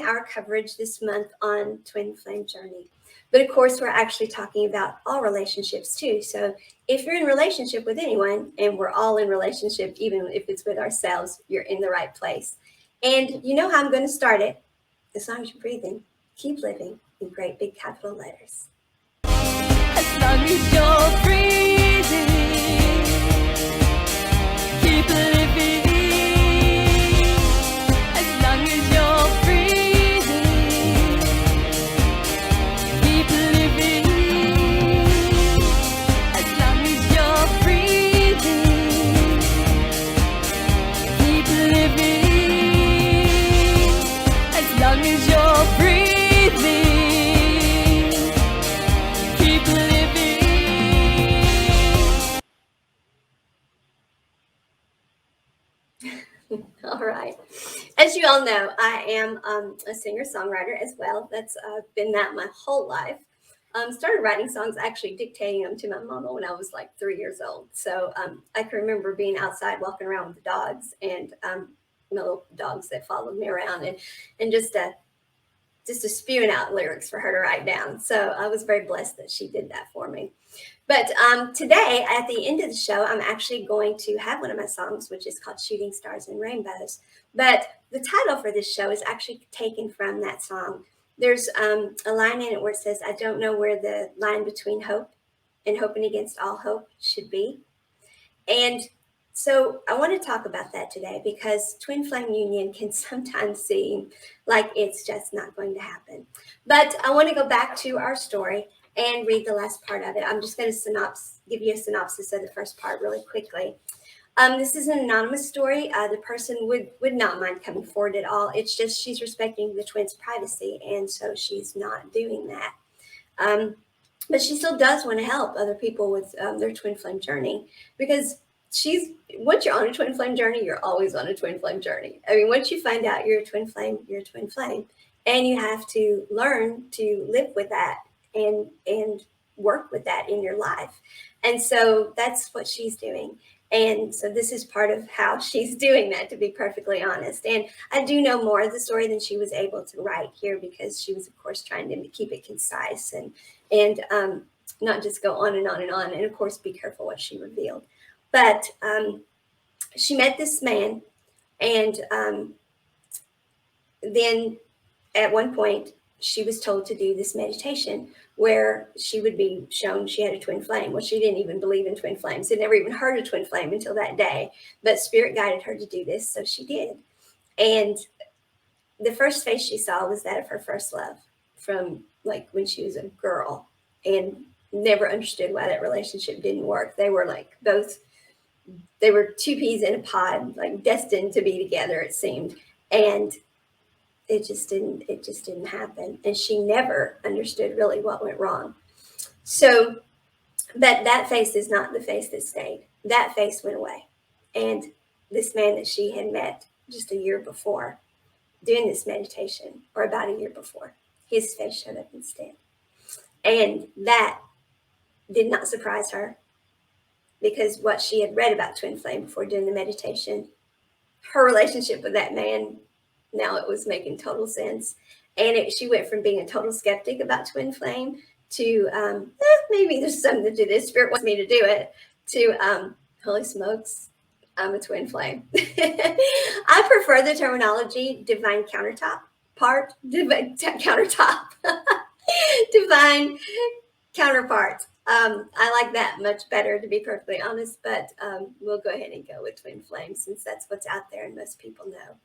our coverage this month on Twin Flame Journey. But of course, we're actually talking about all relationships too. So if you're in relationship with anyone, and we're all in relationship, even if it's with ourselves, you're in the right place. And you know how I'm going to start it. As long as you're breathing, keep living in great big capital letters. As long as you're breathing, keep living. As long as you're breathing, keep living. As long as you're breathing, keep living. As long as you're breathing, keep living. All right. As you all know, I am a singer-songwriter as well. That's been that my whole life. Started writing songs, actually dictating them to my mama when I was like 3 years old. So I can remember being outside walking around with the dogs and my little dogs that followed me around and just spewing out lyrics for her to write down. So I was very blessed that she did that for me. But today, at the end of the show, I'm actually going to have one of my songs, which is called Shooting Stars and Rainbows. But the title for this show is actually taken from that song. There's a line in it where it says, I don't know where the line between hope and hoping against all hope should be. And so I want to talk about that today because twin flame union can sometimes seem like it's just not going to happen. But I want to go back to our story and read the last part of it. I'm just going to give you a synopsis of the first part really quickly. This is an anonymous story. The person would not mind coming forward at all. It's just she's respecting the twins' privacy, and so she's not doing that. But she still does want to help other people with their twin flame journey because once you're on a twin flame journey, you're always on a twin flame journey. I mean, once you find out you're a twin flame, you're a twin flame, and you have to learn to live with that and work with that in your life. And so that's what she's doing. And so this is part of how she's doing that, to be perfectly honest. And I do know more of the story than she was able to write here because she was, of course, trying to keep it concise and not just go on and on and on. And, of course, be careful what she revealed. But she met this man, and then at one point she was told to do this meditation where she would be shown she had a twin flame. Well, she didn't even believe in twin flames. Had never even heard of twin flame until that day. But Spirit guided her to do this, so she did. And the first face she saw was that of her first love from like when she was a girl and never understood why that relationship didn't work. They were like they were two peas in a pod, like destined to be together, it seemed. And it just didn't happen. And she never understood really what went wrong. So, but that face is not the face that stayed. That face went away. And this man that she had met just a year before, doing this meditation, or about a year before, his face showed up instead. And that did not surprise her because what she had read about twin flame before doing the meditation, her relationship with that man, now it was making total sense. And she went from being a total skeptic about twin flame to maybe there's something to this. Spirit wants me to do it. To holy smokes, I'm a twin flame. I prefer the terminology divine countertop. Divine counterpart. I like that much better, to be perfectly honest. But we'll go ahead and go with twin flame since that's what's out there and most people know.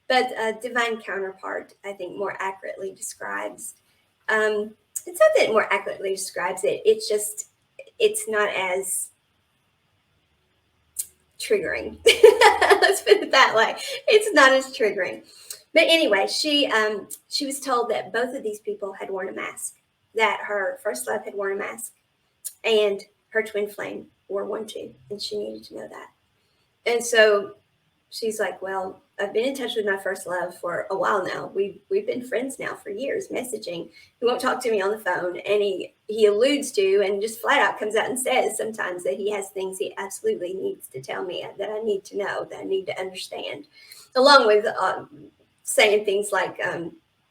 But divine counterpart, I think, more accurately describes. It's not that it more accurately describes it. It's just, it's not as triggering. Let's put it that way. It's not as triggering. But anyway, she was told that both of these people had worn a mask. That her first love had worn a mask, and her twin flame wore one too, and she needed to know that. And so she's like, well, I've been in touch with my first love for a while now. We've been friends now for years, messaging. He won't talk to me on the phone, and he alludes to and just flat out comes out and says sometimes that he has things he absolutely needs to tell me that I need to know, that I need to understand, along with saying things like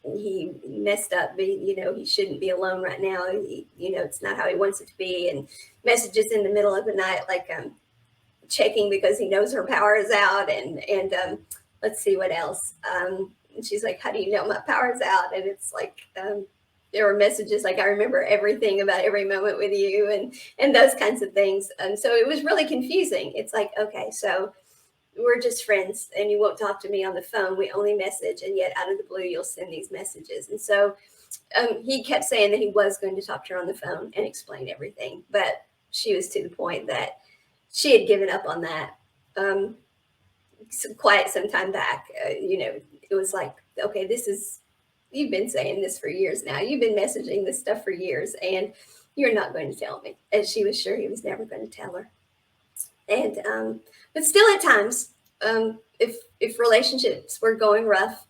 he messed up, he shouldn't be alone right now. It's not how he wants it to be. And messages in the middle of the night, like checking because he knows her power is out. And let's see what else. And she's like, how do you know my power is out? And it's like, there were messages like, I remember everything about every moment with you, and those kinds of things. So it was really confusing. It's like, okay, so we're just friends and you won't talk to me on the phone. We only message, and yet out of the blue, you'll send these messages. And so he kept saying that he was going to talk to her on the phone and explain everything. But she was to the point that she had given up on that quite some time back. It was like, okay, you've been saying this for years now. You've been messaging this stuff for years, and you're not going to tell me. And she was sure he was never going to tell her. And but still, at times, if relationships were going rough,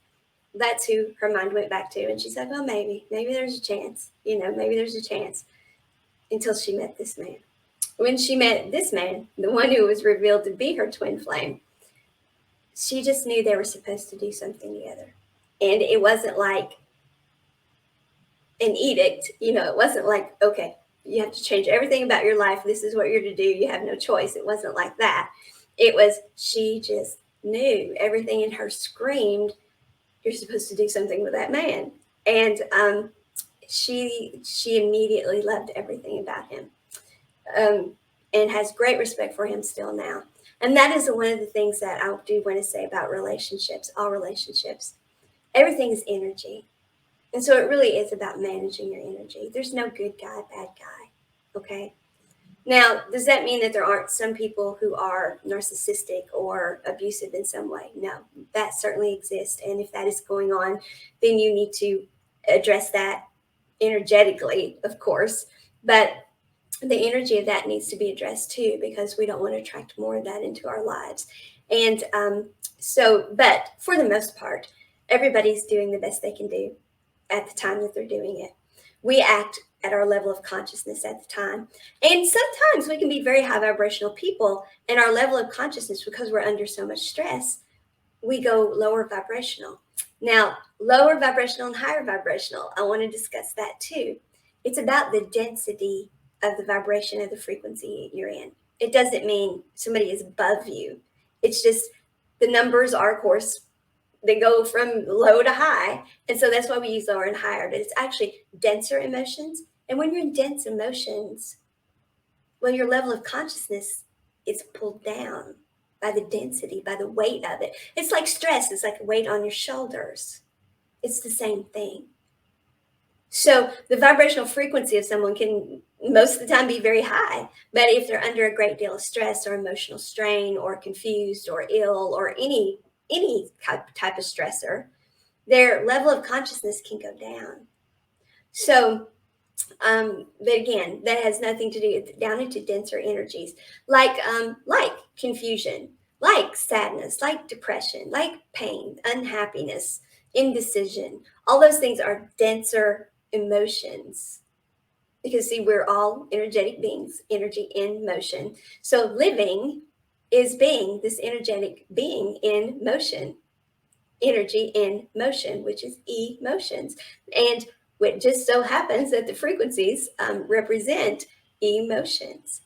that's who her mind went back to, and she's like, well, maybe there's a chance. Maybe there's a chance. Until she met this man. When she met this man, the one who was revealed to be her twin flame, she just knew they were supposed to do something together. And it wasn't like an edict. It wasn't like, okay, you have to change everything about your life. This is what you're to do. You have no choice. It wasn't like that. It was, she just knew. Everything in her screamed, you're supposed to do something with that man. And she immediately loved everything about him, and has great respect for him still now. And that is one of the things that I do want to say about relationships, all relationships. Everything is energy. And so it really is about managing your energy. There's no good guy, bad guy. Okay. Now, does that mean that there aren't some people who are narcissistic or abusive in some way? No, that certainly exists. And if that is going on, then you need to address that energetically, of course. But the energy of that needs to be addressed too, because we don't want to attract more of that into our lives. And but for the most part, everybody's doing the best they can do at the time that they're doing it. We act at our level of consciousness at the time. And sometimes we can be very high vibrational people, and our level of consciousness, because we're under so much stress, we go lower vibrational. Now, lower vibrational and higher vibrational, I want to discuss that too. It's about the density of the vibration of the frequency you're in. It doesn't mean somebody is above you. It's just the numbers are, of course, they go from low to high. And so that's why we use lower and higher, but it's actually denser emotions. And when you're in dense emotions, well, your level of consciousness is pulled down by the density, by the weight of it. It's like stress. It's like a weight on your shoulders. It's the same thing. So the vibrational frequency of someone can most of the time be very high, but if they're under a great deal of stress or emotional strain or confused or ill or any type of stressor, their level of consciousness can go down. So, but again, that has nothing to do down into denser energies, like confusion, like sadness, like depression, like pain, unhappiness, indecision. All those things are denser emotions. Because see, we're all energetic beings, energy in motion. So living is being this energetic being in motion, energy in motion, which is emotions. And it just so happens that the frequencies represent emotions.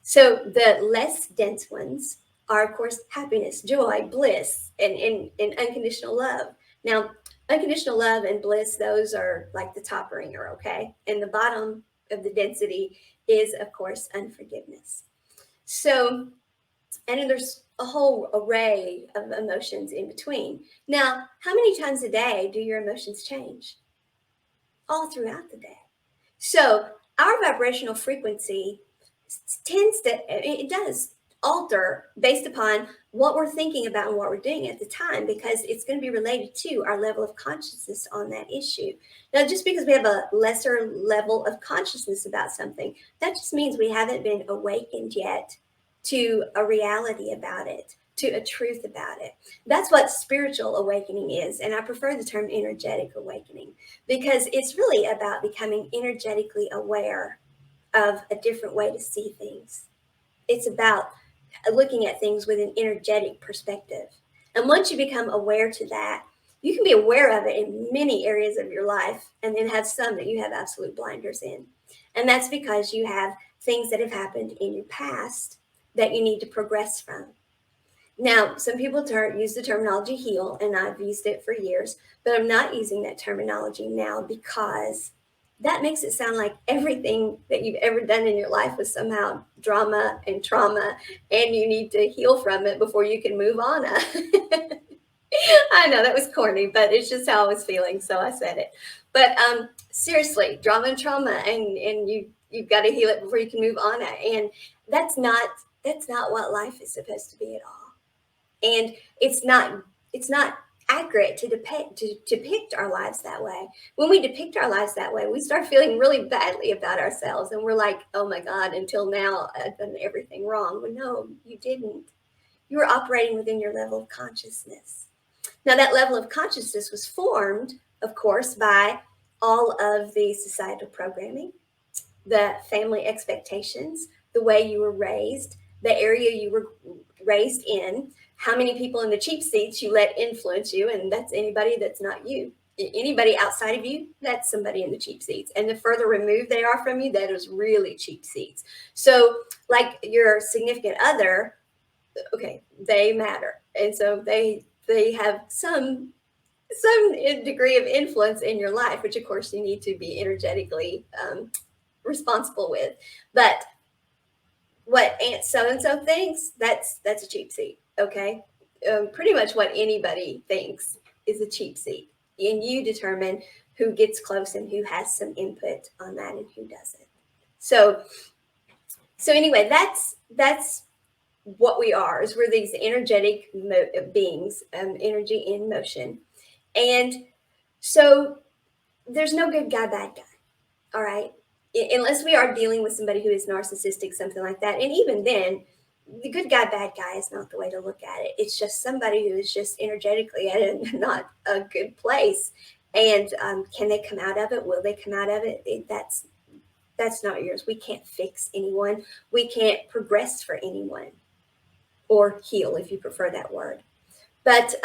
So the less dense ones are, of course, happiness, joy, bliss, and unconditional love. Now, unconditional love and bliss, those are like the top ringer, okay? And the bottom of the density is, of course, unforgiveness. So, and then there's a whole array of emotions in between. Now, how many times a day do your emotions change? All throughout the day. So our vibrational frequency it does alter based upon what we're thinking about and what we're doing at the time, because it's going to be related to our level of consciousness on that issue. Now, just because we have a lesser level of consciousness about something, that just means we haven't been awakened yet to a reality about it, to a truth about it. That's what spiritual awakening is. And I prefer the term energetic awakening, because it's really about becoming energetically aware of a different way to see things. It's about looking at things with an energetic perspective. And once you become aware to that, You can be aware of it in many areas of your life and then have some that you have absolute blinders in. And that's because you have things that have happened in your past that you need to progress from. Now, some people use the terminology heal, and I've used it for years, but I'm not using that terminology now because that makes it sound like everything that you've ever done in your life was somehow drama and trauma, and you need to heal from it before you can move on. I know that was corny, but it's just how I was feeling, so I said it. But seriously, drama and trauma, and you've got to heal it before you can move on. And that's not what life is supposed to be at all. And it's not accurate to depict our lives that way. When we depict our lives that way, we start feeling really badly about ourselves, and we're like, oh my God, until now I've done everything wrong. Well, no, you didn't. You were operating within your level of consciousness. Now, that level of consciousness was formed, of course, by all of the societal programming, the family expectations, the way you were raised, the area you were raised in, how many people in the cheap seats you let influence you, and that's anybody that's not you. Anybody outside of you, that's somebody in the cheap seats. And the further removed they are from you, that is really cheap seats. So, like your significant other, okay, they matter. And so they have some degree of influence in your life, which of course you need to be energetically responsible with. But what Aunt so and so thinks, that's a cheap seat. Okay, pretty much what anybody thinks is a cheap seat, and you determine who gets close and who has some input on that and who doesn't. So anyway, that's what we are. Is we're these energetic beings, energy in motion, and so there's no good guy, bad guy. All right, unless we are dealing with somebody who is narcissistic, something like that, and even then, the good guy, bad guy is not the way to look at it. It's just somebody who is just energetically at not a good place. And can they come out of it? Will they come out of it? That's not yours. We can't fix anyone. We can't progress for anyone, or heal if you prefer that word. But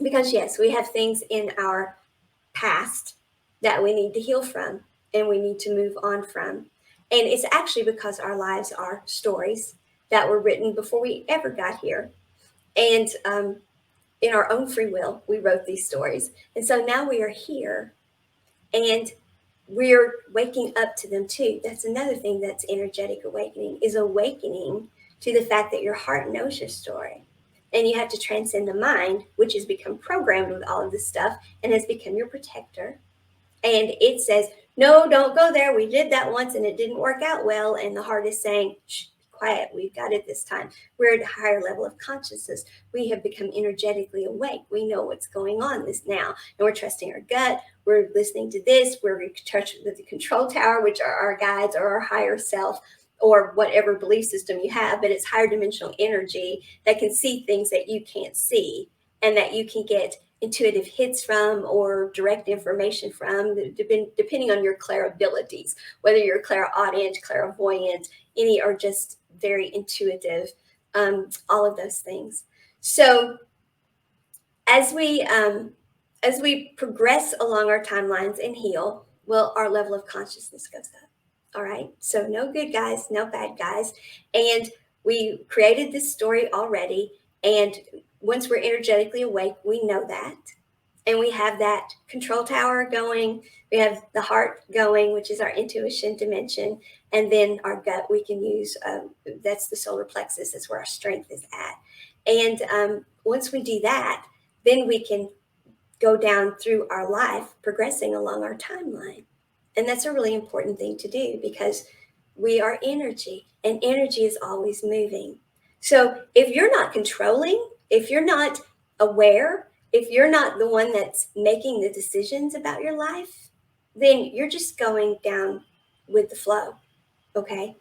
because yes, we have things in our past that we need to heal from and we need to move on from. And it's actually because our lives are stories that were written before we ever got here. And in our own free will, we wrote these stories. And so now we are here and we're waking up to them too. That's another thing that's energetic awakening, is awakening to the fact that your heart knows your story. And you have to transcend the mind, which has become programmed with all of this stuff and has become your protector. And it says, no, don't go there. We did that once and it didn't work out well. And the heart is saying, shh, be quiet. We've got it this time. We're at a higher level of consciousness. We have become energetically awake. We know what's going on this now. And we're trusting our gut. We're listening to this. We're in touch with the control tower, which are our guides or our higher self, or whatever belief system you have. But it's higher dimensional energy that can see things that you can't see and that you can get intuitive hits from or direct information from, depending on your clairabilities, whether you're clairaudient, clairvoyant, any are just very intuitive, all of those things. So as we progress along our timelines and heal, well, our level of consciousness goes up. All right. So no good guys, no bad guys. And we created this story already. And once we're energetically awake, we know that. And we have that control tower going. We have the heart going, which is our intuition dimension. And then our gut we can use. That's the solar plexus. That's where our strength is at. And once we do that, then we can go down through our life, progressing along our timeline. And that's a really important thing to do because we are energy, and energy is always moving. So if you're not controlling, if you're not aware, if you're not the one that's making the decisions about your life, then you're just going down with the flow, okay?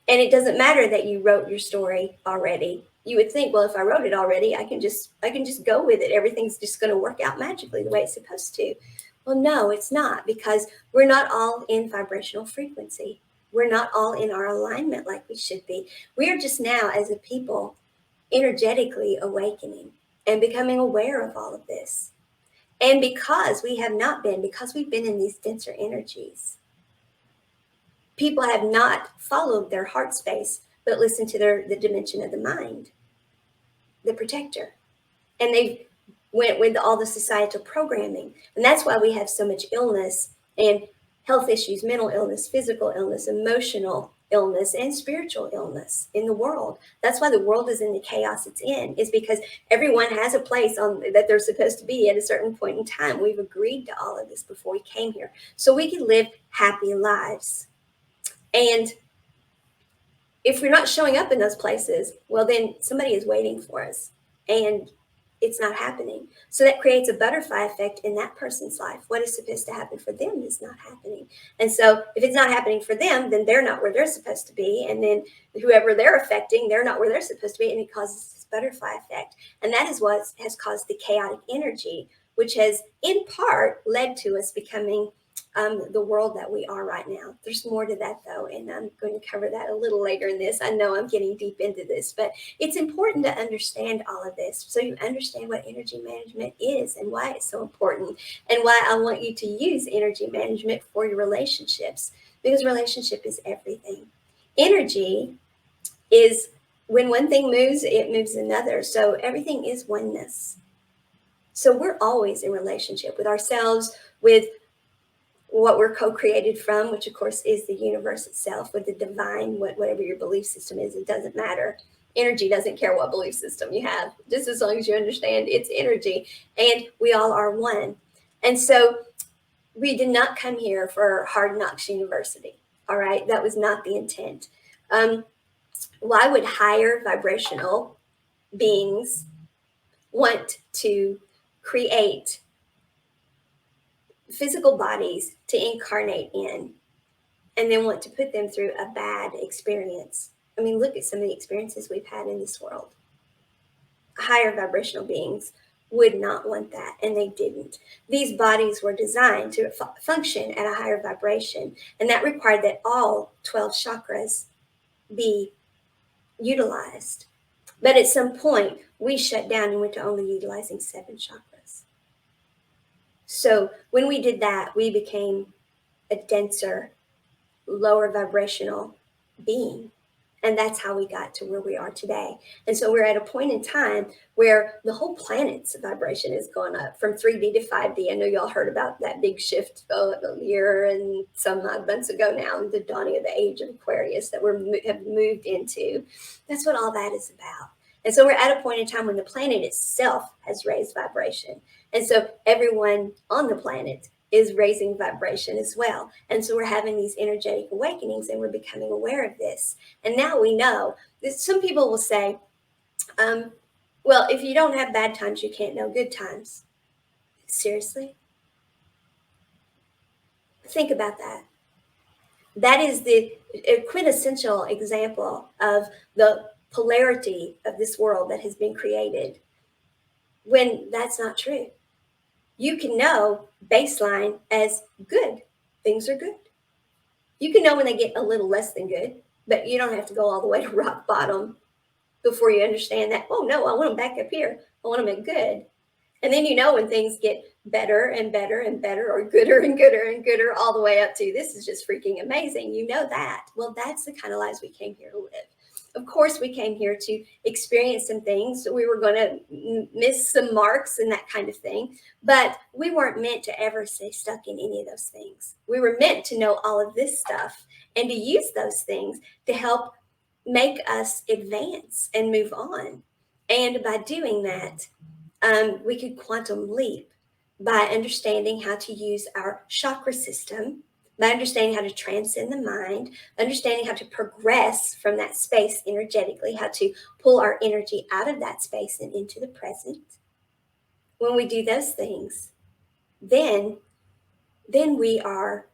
And it doesn't matter that you wrote your story already. You would think, well, if I wrote it already, I can just go with it. Everything's just going to work out magically the way it's supposed to. Well, no, it's not, because we're not all in vibrational frequency. We're not all in our alignment like we should be. We are just now, as a people, energetically awakening and becoming aware of all of this. And because we've been in these denser energies, people have not followed their heart space, but listened to the dimension of the mind, the protector. And they went with all the societal programming. And that's why we have so much illness and health issues, mental illness, physical illness, emotional illness, and spiritual illness in the world. That's why the world is in the chaos it's in, is because everyone has a place that they're supposed to be at a certain point in time. We've agreed to all of this before we came here, so we can live happy lives. And if we're not showing up in those places, well, then somebody is waiting for us. And it's not happening. So that creates a butterfly effect in that person's life. What is supposed to happen for them is not happening. And so if it's not happening for them, then they're not where they're supposed to be. And then whoever they're affecting, they're not where they're supposed to be. And it causes this butterfly effect. And that is what has caused the chaotic energy, which has in part led to us becoming the world that we are right now. There's more to that, though, and I'm going to cover that a little later in this. I know I'm getting deep into this, but it's important to understand all of this so you understand what energy management is and why it's so important, and why I want you to use energy management for your relationships, because relationship is everything. Energy is when one thing moves, it moves another. So everything is oneness. So we're always in relationship with ourselves, with what we're co-created from, which of course is the universe itself, with the divine, whatever your belief system is, it doesn't matter. Energy doesn't care what belief system you have, just as long as you understand it's energy, and we all are one. And so we did not come here for Hard Knocks University. All right, that was not the intent. Why would higher vibrational beings want to create physical bodies to incarnate in and then want to put them through a bad experience? I mean, look at some of the experiences we've had in this world. Higher vibrational beings would not want that, and they didn't. These bodies were designed to function at a higher vibration, and that required that all 12 chakras be utilized. But at some point, we shut down and went to only utilizing 7 chakras. So when we did that, we became a denser, lower vibrational being. And that's how we got to where we are today. And so we're at a point in time where the whole planet's vibration has gone up from 3D to 5D. I know y'all heard about that big shift a year and some odd months ago now, the dawning of the age of Aquarius that we have moved into. That's what all that is about. And so we're at a point in time when the planet itself has raised vibration. And so everyone on the planet is raising vibration as well. And so we're having these energetic awakenings, and we're becoming aware of this. And now we know that some people will say, well, if you don't have bad times, you can't know good times. Seriously? Think about that. That is the quintessential example of the polarity of this world that has been created, when that's not true. You can know baseline as good. Things are good. You can know when they get a little less than good, but you don't have to go all the way to rock bottom before you understand that, oh no, I want them back up here. I want them at good. And then you know when things get better and better and better, or gooder and gooder and gooder, all the way up to this is just freaking amazing. You know that. Well, that's the kind of lives we came here to live. Of course, we came here to experience some things. We were going to miss some marks and that kind of thing. But we weren't meant to ever stay stuck in any of those things. We were meant to know all of this stuff and to use those things to help make us advance and move on. And by doing that, we could quantum leap by understanding how to use our chakra system, by understanding how to transcend the mind, understanding how to progress from that space energetically, how to pull our energy out of that space and into the present. When we do those things, then we are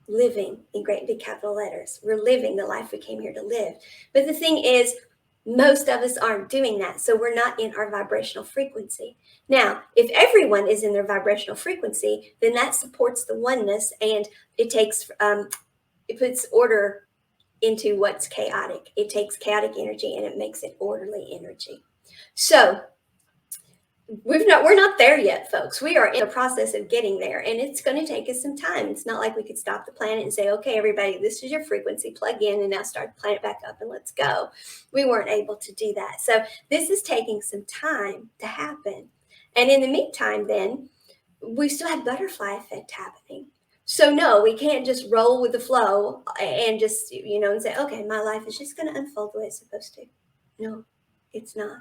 living in great big capital letters. We're living the life we came here to live. But the thing is, most of us aren't doing that. So we're not in our vibrational frequency. Now, if everyone is in their vibrational frequency, then that supports the oneness, and it takes, it puts order into what's chaotic. It takes chaotic energy and it makes it orderly energy. So we're not there yet, folks. We are in the process of getting there, and it's going to take us some time. It's not like we could stop the planet and say, okay, everybody, this is your frequency, plug in, and now start the planet back up and let's go. We weren't able to do that. So this is taking some time to happen. And in the meantime, then, we still have butterfly effect happening. So no, we can't just roll with the flow and just, and say, okay, my life is just going to unfold the way it's supposed to. No, it's not.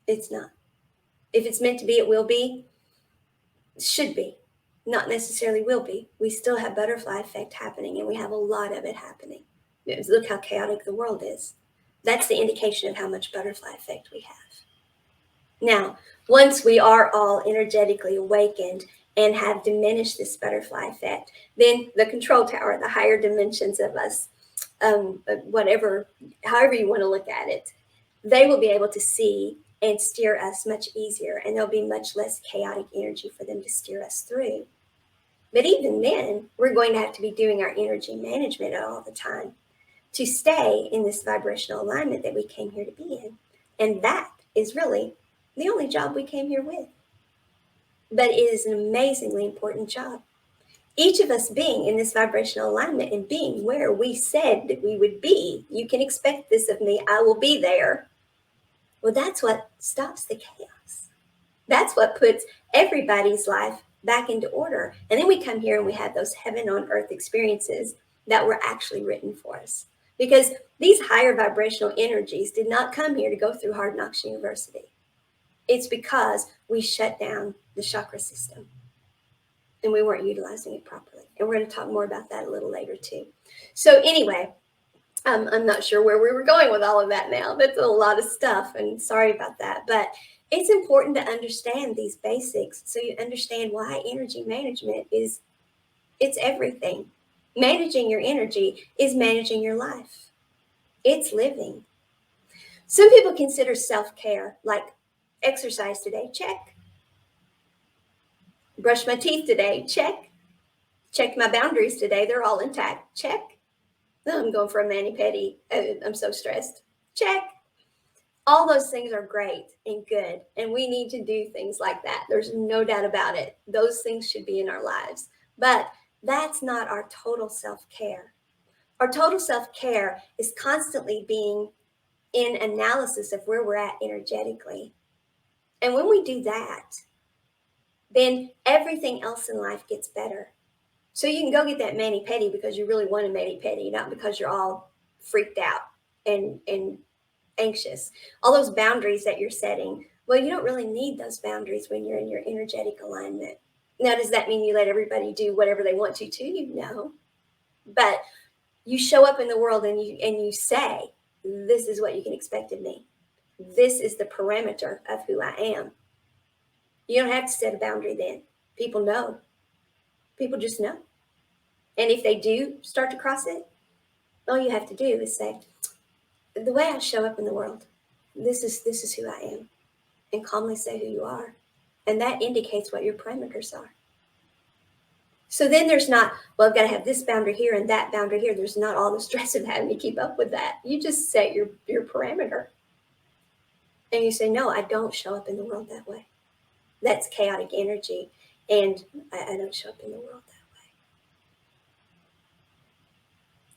It's not. If it's meant to be, it will be. Should be. Not necessarily will be. We still have butterfly effect happening, and we have a lot of it happening. Look how chaotic the world is. That's the indication of how much butterfly effect we have. Now, once we are all energetically awakened and have diminished this butterfly effect, then the control tower, the higher dimensions of us, whatever, however you want to look at it, they will be able to see and steer us much easier, and there'll be much less chaotic energy for them to steer us through. But even then, we're going to have to be doing our energy management all the time to stay in this vibrational alignment that we came here to be in. And that is really the only job we came here with. But it is an amazingly important job. Each of us being in this vibrational alignment and being where we said that we would be, you can expect this of me, I will be there. Well, that's what stops the chaos. That's what puts everybody's life back into order. And then we come here and we have those heaven on earth experiences that were actually written for us. Because these higher vibrational energies did not come here to go through Hard Knocks University. It's because we shut down the chakra system and we weren't utilizing it properly. And we're going to talk more about that a little later too. So anyway, I'm not sure where we were going with all of that now. That's a lot of stuff, and sorry about that. But it's important to understand these basics so you understand why energy management it's everything. Managing your energy is managing your life. It's living. Some people consider self-care like exercise today, check. Brush my teeth today, check. Check my boundaries today, they're all intact, check. Oh, I'm going for a mani-pedi. I'm so stressed. Check. All those things are great and good, and we need to do things like that. There's no doubt about it. Those things should be in our lives, but that's not our total self-care. Our total self-care is constantly being in analysis of where we're at energetically. And when we do that, then everything else in life gets better. So you can go get that mani-pedi because you really want a mani-pedi, not because you're all freaked out and anxious. All those boundaries that you're setting, well, you don't really need those boundaries when you're in your energetic alignment. Now, does that mean you let everybody do whatever they want to you? No. But you show up in the world and you say, this is what you can expect of me. This is the parameter of who I am. You don't have to set a boundary then. People know. People just know. And if they do start to cross it, all you have to do is say, the way I show up in the world, this is who I am. And calmly say who you are. And that indicates what your parameters are. So then there's not, well, I've got to have this boundary here and that boundary here. There's not all the stress of having to keep up with that. You just set your parameter. And you say, no, I don't show up in the world that way. That's chaotic energy. And I don't show up in the world that way.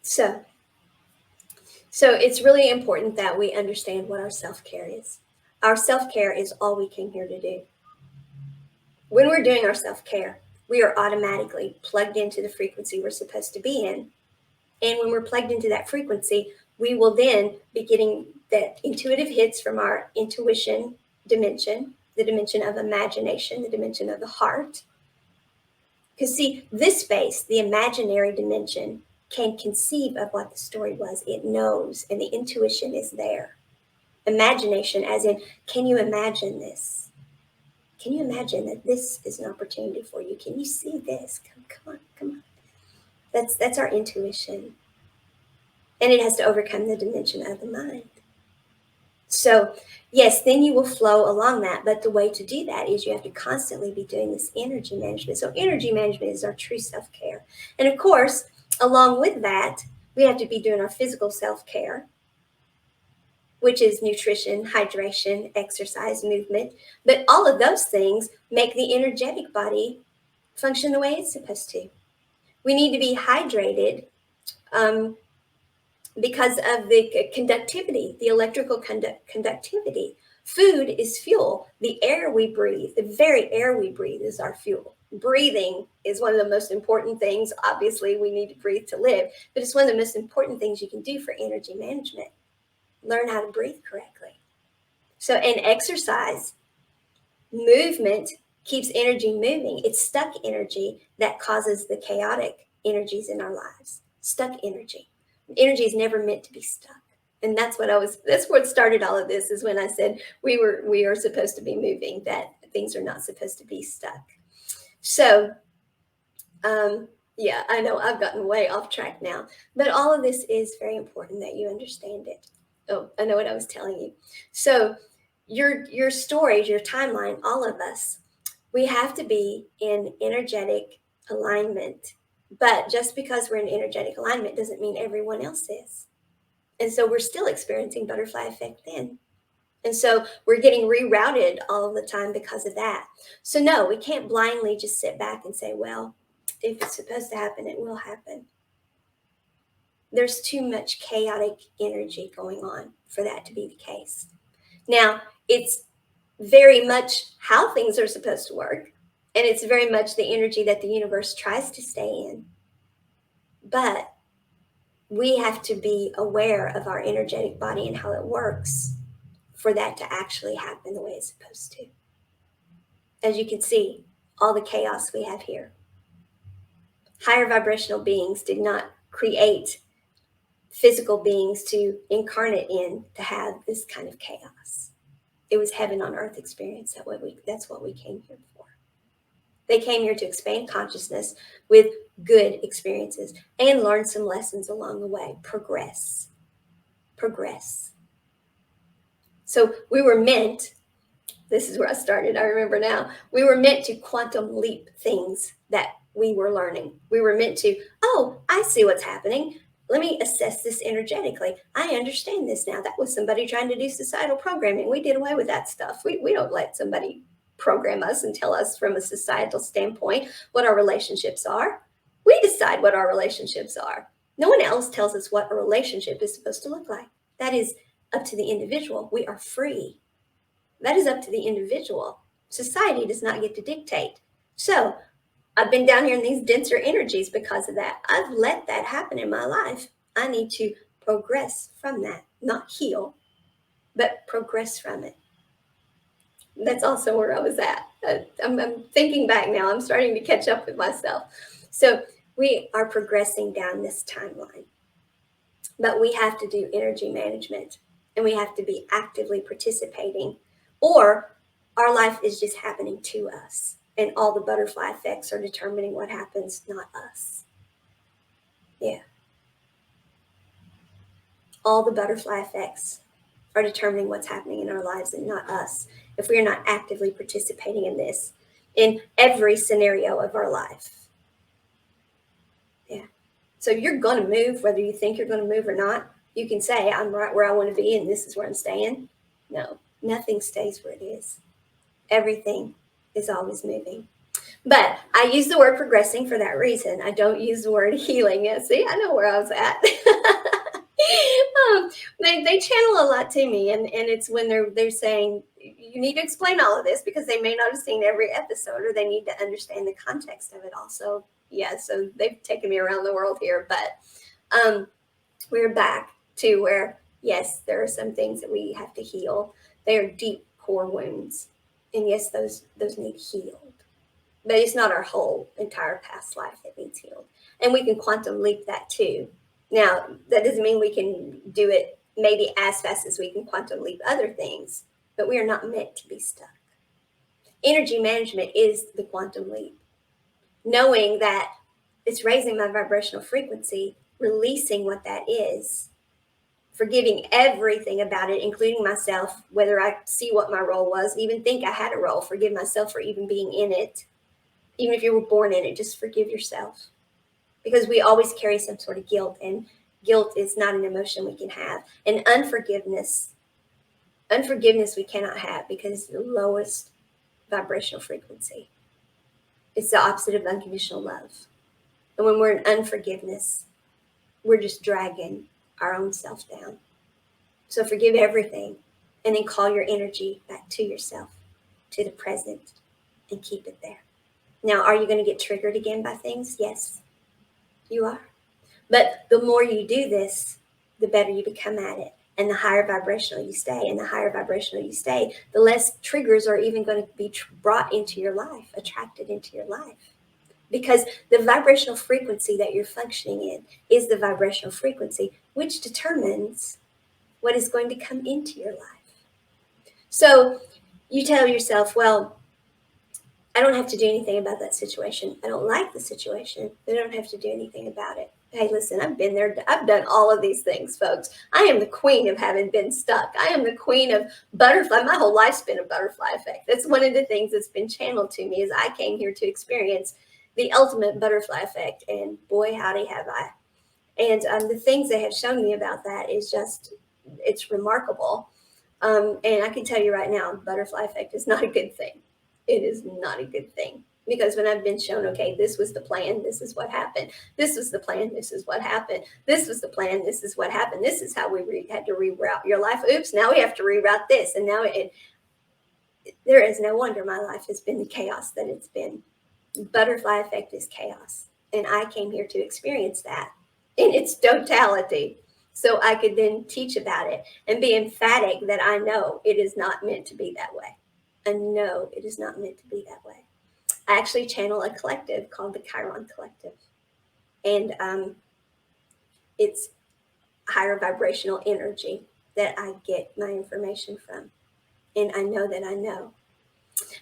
So it's really important that we understand what our self-care is. Our self-care is all we came here to do. When we're doing our self-care, we are automatically plugged into the frequency we're supposed to be in. And when we're plugged into that frequency, we will then be getting that intuitive hits from our intuition dimension, the dimension of imagination, the dimension of the heart. Because see, this space, the imaginary dimension, can conceive of what the story was. It knows, and the intuition is there. Imagination, as in, can you imagine this? Can you imagine that this is an opportunity for you? Can you see this? Come on. That's our intuition. And it has to overcome the dimension of the mind. So, yes, then you will flow along that. But the way to do that is you have to constantly be doing this energy management. So energy management is our true self-care. And of course, along with that, we have to be doing our physical self-care. which is nutrition, hydration, exercise, movement. But all of those things make the energetic body function the way it's supposed to. We need to be hydrated um, because of the conductivity, the electrical conductivity. Food is fuel. The air we breathe, the very air we breathe, is our fuel. Breathing is one of the most important things. Obviously, we need to breathe to live, but it's one of the most important things you can do for energy management. Learn how to breathe correctly. So, and exercise, movement keeps energy moving. It's stuck energy that causes the chaotic energies in our lives. Stuck energy. Energy is never meant to be stuck. And that's what started all of this, is when I said we are supposed to be moving, that things are not supposed to be stuck. So yeah, I know I've gotten way off track now, but all of this is very important that you understand it. Oh, I know what I was telling you. So your stories, your timeline, all of us, we have to be in energetic alignment. But just because we're in energetic alignment doesn't mean everyone else is. And so we're still experiencing butterfly effect then. And so we're getting rerouted all of the time because of that. So no, we can't blindly just sit back and say, well, if it's supposed to happen, it will happen. There's too much chaotic energy going on for that to be the case. Now, it's very much how things are supposed to work, and it's very much the energy that the universe tries to stay in. But we have to be aware of our energetic body and how it works for that to actually happen the way it's supposed to. As you can see, all the chaos we have here. Higher vibrational beings did not create physical beings to incarnate in to have this kind of chaos. It was heaven on earth experience. That's what we came here for. They came here to expand consciousness with good experiences and learn some lessons along the way. Progress. So we were meant, this is where I started, I remember now, we were meant to quantum leap things that we were learning. We were meant to, oh, I see what's happening. Let me assess this energetically. I understand this now. That was somebody trying to do societal programming. We did away with that stuff. We don't let somebody program us and tell us from a societal standpoint what our relationships are. We decide what our relationships are. No one else tells us what a relationship is supposed to look like. That is up to the individual. We are free. That is up to the individual. Society does not get to dictate. So I've been down here in these denser energies because of that. I've let that happen in my life. I need to progress from that, not heal, but progress from it. That's also where I was at. I'm thinking back now. I'm starting to catch up with myself. So we are progressing down this timeline, but we have to do energy management, and we have to be actively participating, or our life is just happening to us. And all the butterfly effects are determining what happens, not us. Yeah. All the butterfly effects are determining what's happening in our lives and not us, if we are not actively participating in this in every scenario of our life. Yeah. So you're going to move, whether you think you're going to move or not. You can say, I'm right where I want to be and this is where I'm staying. No, nothing stays where it is. Everything is always moving. But I use the word progressing for that reason. I don't use the word healing. Yeah, see, I know where I was at. They channel a lot to me, and it's when they're saying, you need to explain all of this because they may not have seen every episode, or they need to understand the context of it also. Yeah, so they've taken me around the world here, but we're back to where, yes, there are some things that we have to heal. They are deep core wounds, and yes, those need healed. But it's not our whole entire past life that needs healed. And we can quantum leap that too. Now, that doesn't mean we can do it maybe as fast as we can quantum leap other things, but we are not meant to be stuck. Energy management is the quantum leap. Knowing that it's raising my vibrational frequency, releasing what that is, forgiving everything about it, including myself, whether I see what my role was, even think I had a role, forgive myself for even being in it. Even if you were born in it, just forgive yourself. Because we always carry some sort of guilt, and guilt is not an emotion we can have. And unforgiveness Unforgiveness we cannot have because it's the lowest vibrational frequency. It's the opposite of unconditional love. And when we're in unforgiveness, we're just dragging our own self down. So forgive everything and then call your energy back to yourself, to the present, and keep it there. Now, are you going to get triggered again by things? Yes, you are. But the more you do this, the better you become at it. And the higher vibrational you stay, and the higher vibrational you stay, the less triggers are even going to be brought into your life, attracted into your life. Because the vibrational frequency that you're functioning in is the vibrational frequency which determines what is going to come into your life. So you tell yourself, well, I don't have to do anything about that situation. I don't like the situation. I don't have to do anything about it. Hey, listen, I've been there. I've done all of these things, folks. I am the queen of having been stuck. I am the queen of butterfly. My whole life's been a butterfly effect. That's one of the things that's been channeled to me is I came here to experience the ultimate butterfly effect. And boy, howdy have I. And the things they have shown me about that is just, it's remarkable. And I can tell you right now, butterfly effect is not a good thing. It is not a good thing. Because when I've been shown, okay, this was the plan, this is what happened. This was the plan, this is what happened. This was the plan, this is what happened. This is how we had to reroute your life. Oops, now we have to reroute this. And now there is no wonder my life has been the chaos that it's been. Butterfly effect is chaos. And I came here to experience that in its totality. So I could then teach about it and be emphatic that I know it is not meant to be that way. I know it is not meant to be that way. I actually channel a collective called the Chiron Collective. And it's higher vibrational energy that I get my information from. And I know that I know.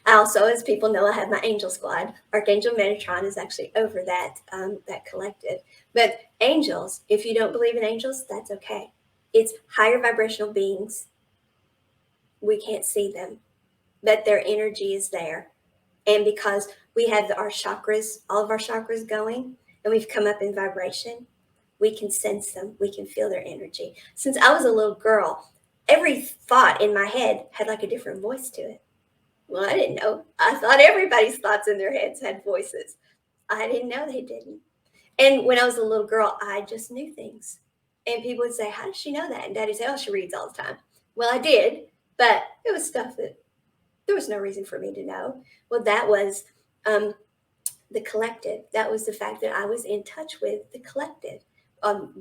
I also, as people know, I have my angel squad. Archangel Metatron is actually over that collective. But angels, if you don't believe in angels, that's okay. It's higher vibrational beings. We can't see them, but their energy is there. And because we have our chakras, all of our chakras going, and we've come up in vibration, we can sense them. We can feel their energy. Since I was a little girl, every thought in my head had like a different voice to it. Well, I didn't know. I thought everybody's thoughts in their heads had voices. I didn't know they didn't. And when I was a little girl, I just knew things. And people would say, how does she know that? And Daddy said, oh, she reads all the time. Well, I did, but it was stuff that there was no reason for me to know. Well, that was the collective. That was the fact that I was in touch with the collective.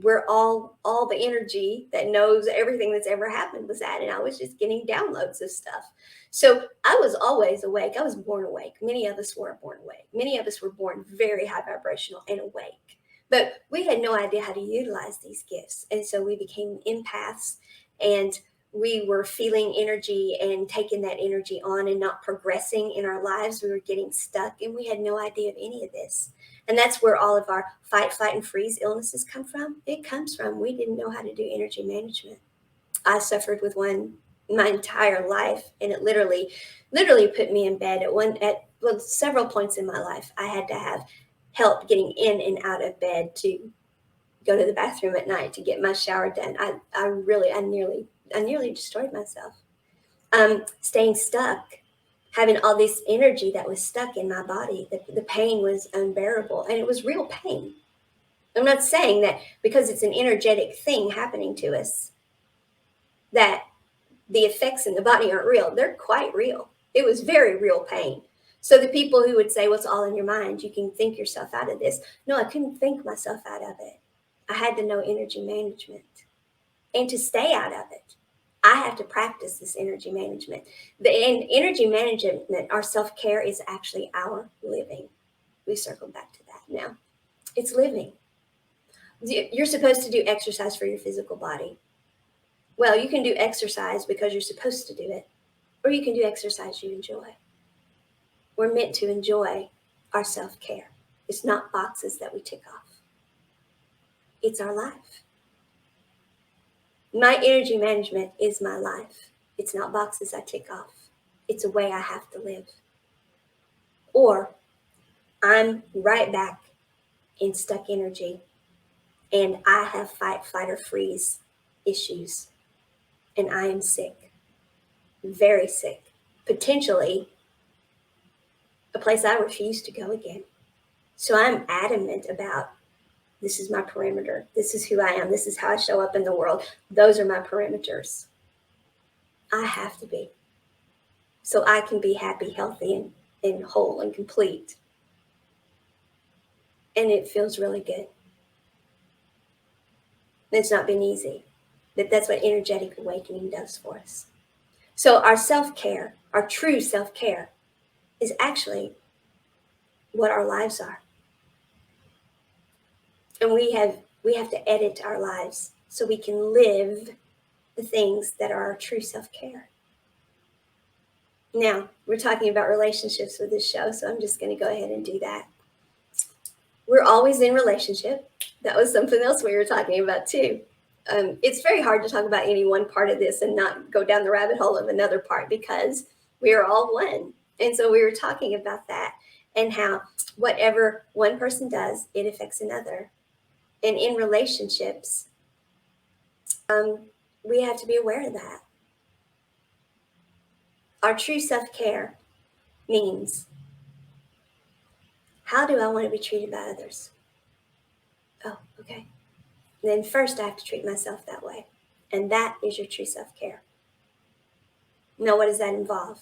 Where all the energy that knows everything that's ever happened was at, and I was just getting downloads of stuff. So I was always awake. I was born awake. Many of us weren't born awake. Many of us were born very high vibrational and awake, but we had no idea how to utilize these gifts, and so we became empaths, and we were feeling energy and taking that energy on and not progressing in our lives. We were getting stuck, and we had no idea of any of this. And that's where all of our fight, flight, and freeze illnesses come from. It comes from we didn't know how to do energy management. I suffered with one my entire life, and it literally put me in bed at several points in my life. I had to have help getting in and out of bed to go to the bathroom at night to get my shower done. I nearly destroyed myself. Staying stuck, having all this energy that was stuck in my body. The pain was unbearable, and it was real pain. I'm not saying that because it's an energetic thing happening to us that the effects in the body aren't real. They're quite real. It was very real pain. So the people who would say, well, it's all in your mind, you can think yourself out of this. No, I couldn't think myself out of it. I had to know energy management. And to stay out of it, I have to practice this energy management. And energy management, our self-care is actually our living. We circle back to that now. It's living. You're supposed to do exercise for your physical body. Well, you can do exercise because you're supposed to do it, or you can do exercise you enjoy. We're meant to enjoy our self-care. It's not boxes that we tick off. It's our life. My energy management is my life. It's not boxes I tick off. It's a way I have to live. Or I'm right back in stuck energy, and I have fight, flight, or freeze issues, and I am sick. very sick, potentially a place I refuse to go again. So I'm adamant about, this is my perimeter. This is who I am. This is how I show up in the world. Those are my perimeters. I have to be, so I can be happy, healthy, and whole and complete. And it feels really good. It's not been easy, but that's what energetic awakening does for us. So our self-care, our true self-care, is actually what our lives are. And we have to edit our lives so we can live the things that are our true self-care. Now, we're talking about relationships with this show, so I'm just going to go ahead and do that. We're always in relationship. That was something else we were talking about too. It's very hard to talk about any one part of this and not go down the rabbit hole of another part, because we are all one. And so we were talking about that, and how whatever one person does, it affects another. And in relationships, we have to be aware of that. Our true self-care means, how do I want to be treated by others? Oh, okay. Then first I have to treat myself that way. And that is your true self-care. Now, what does that involve?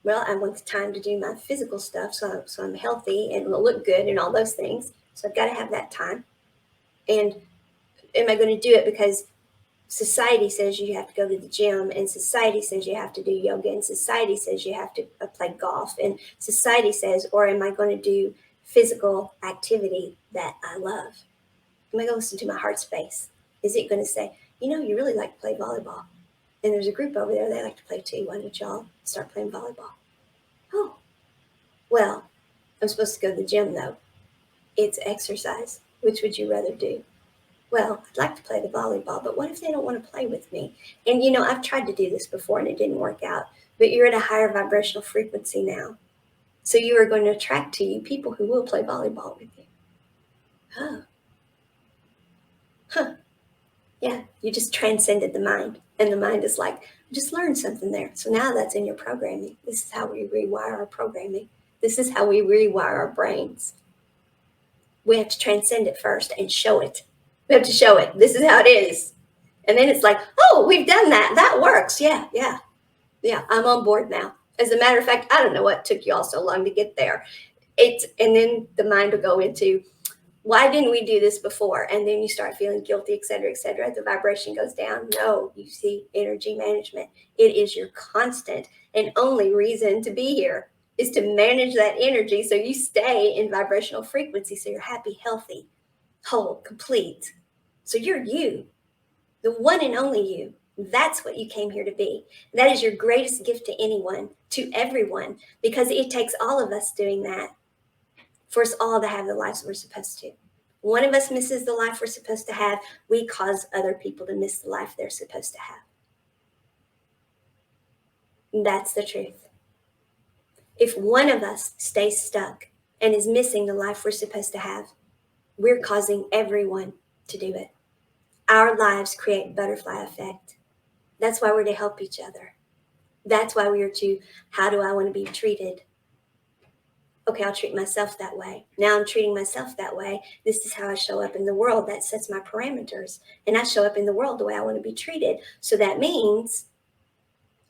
Well, I want the time to do my physical stuff, so I'm healthy and will look good and all those things. So I've got to have that time. And am I going to do it because society says you have to go to the gym, and society says you have to do yoga, and society says you have to play golf, and society says, or am I going to do physical activity that I love? Am I going to listen to my heart space? Is it going to say, you really like to play volleyball, and there's a group over there they like to play too. Why don't y'all start playing volleyball? Oh, well, I'm supposed to go to the gym though. It's exercise. Which would you rather do? Well, I'd like to play the volleyball, but what if they don't want to play with me? And I've tried to do this before and it didn't work out, but you're at a higher vibrational frequency now. So you are going to attract to you people who will play volleyball with you. Oh. Huh. Yeah, you just transcended the mind. And the mind is like, just learned something there. So now that's in your programming. This is how we rewire our programming. This is how we rewire our brains. We have to transcend it first and show it. We have to show it. This is how it is. And then it's like, oh, we've done that. That works. Yeah. I'm on board now. As a matter of fact, I don't know what took you all so long to get there. And then the mind will go into, why didn't we do this before? And then you start feeling guilty, et cetera, et cetera. The vibration goes down. No, you see, energy management. It is your constant and only reason to be here, is to manage that energy so you stay in vibrational frequency, so you're happy, healthy, whole, complete. So you're you, the one and only you. That's what you came here to be. That is your greatest gift to anyone, to everyone, because it takes all of us doing that for us all to have the lives we're supposed to. One of us misses the life we're supposed to have, we cause other people to miss the life they're supposed to have. That's the truth. If one of us stays stuck and is missing the life we're supposed to have, we're causing everyone to do it. Our lives create butterfly effect. That's why we're to help each other. That's why we are to, how do I want to be treated? Okay, I'll treat myself that way. Now I'm treating myself that way. This is how I show up in the world. That sets my parameters. And I show up in the world the way I want to be treated. So that means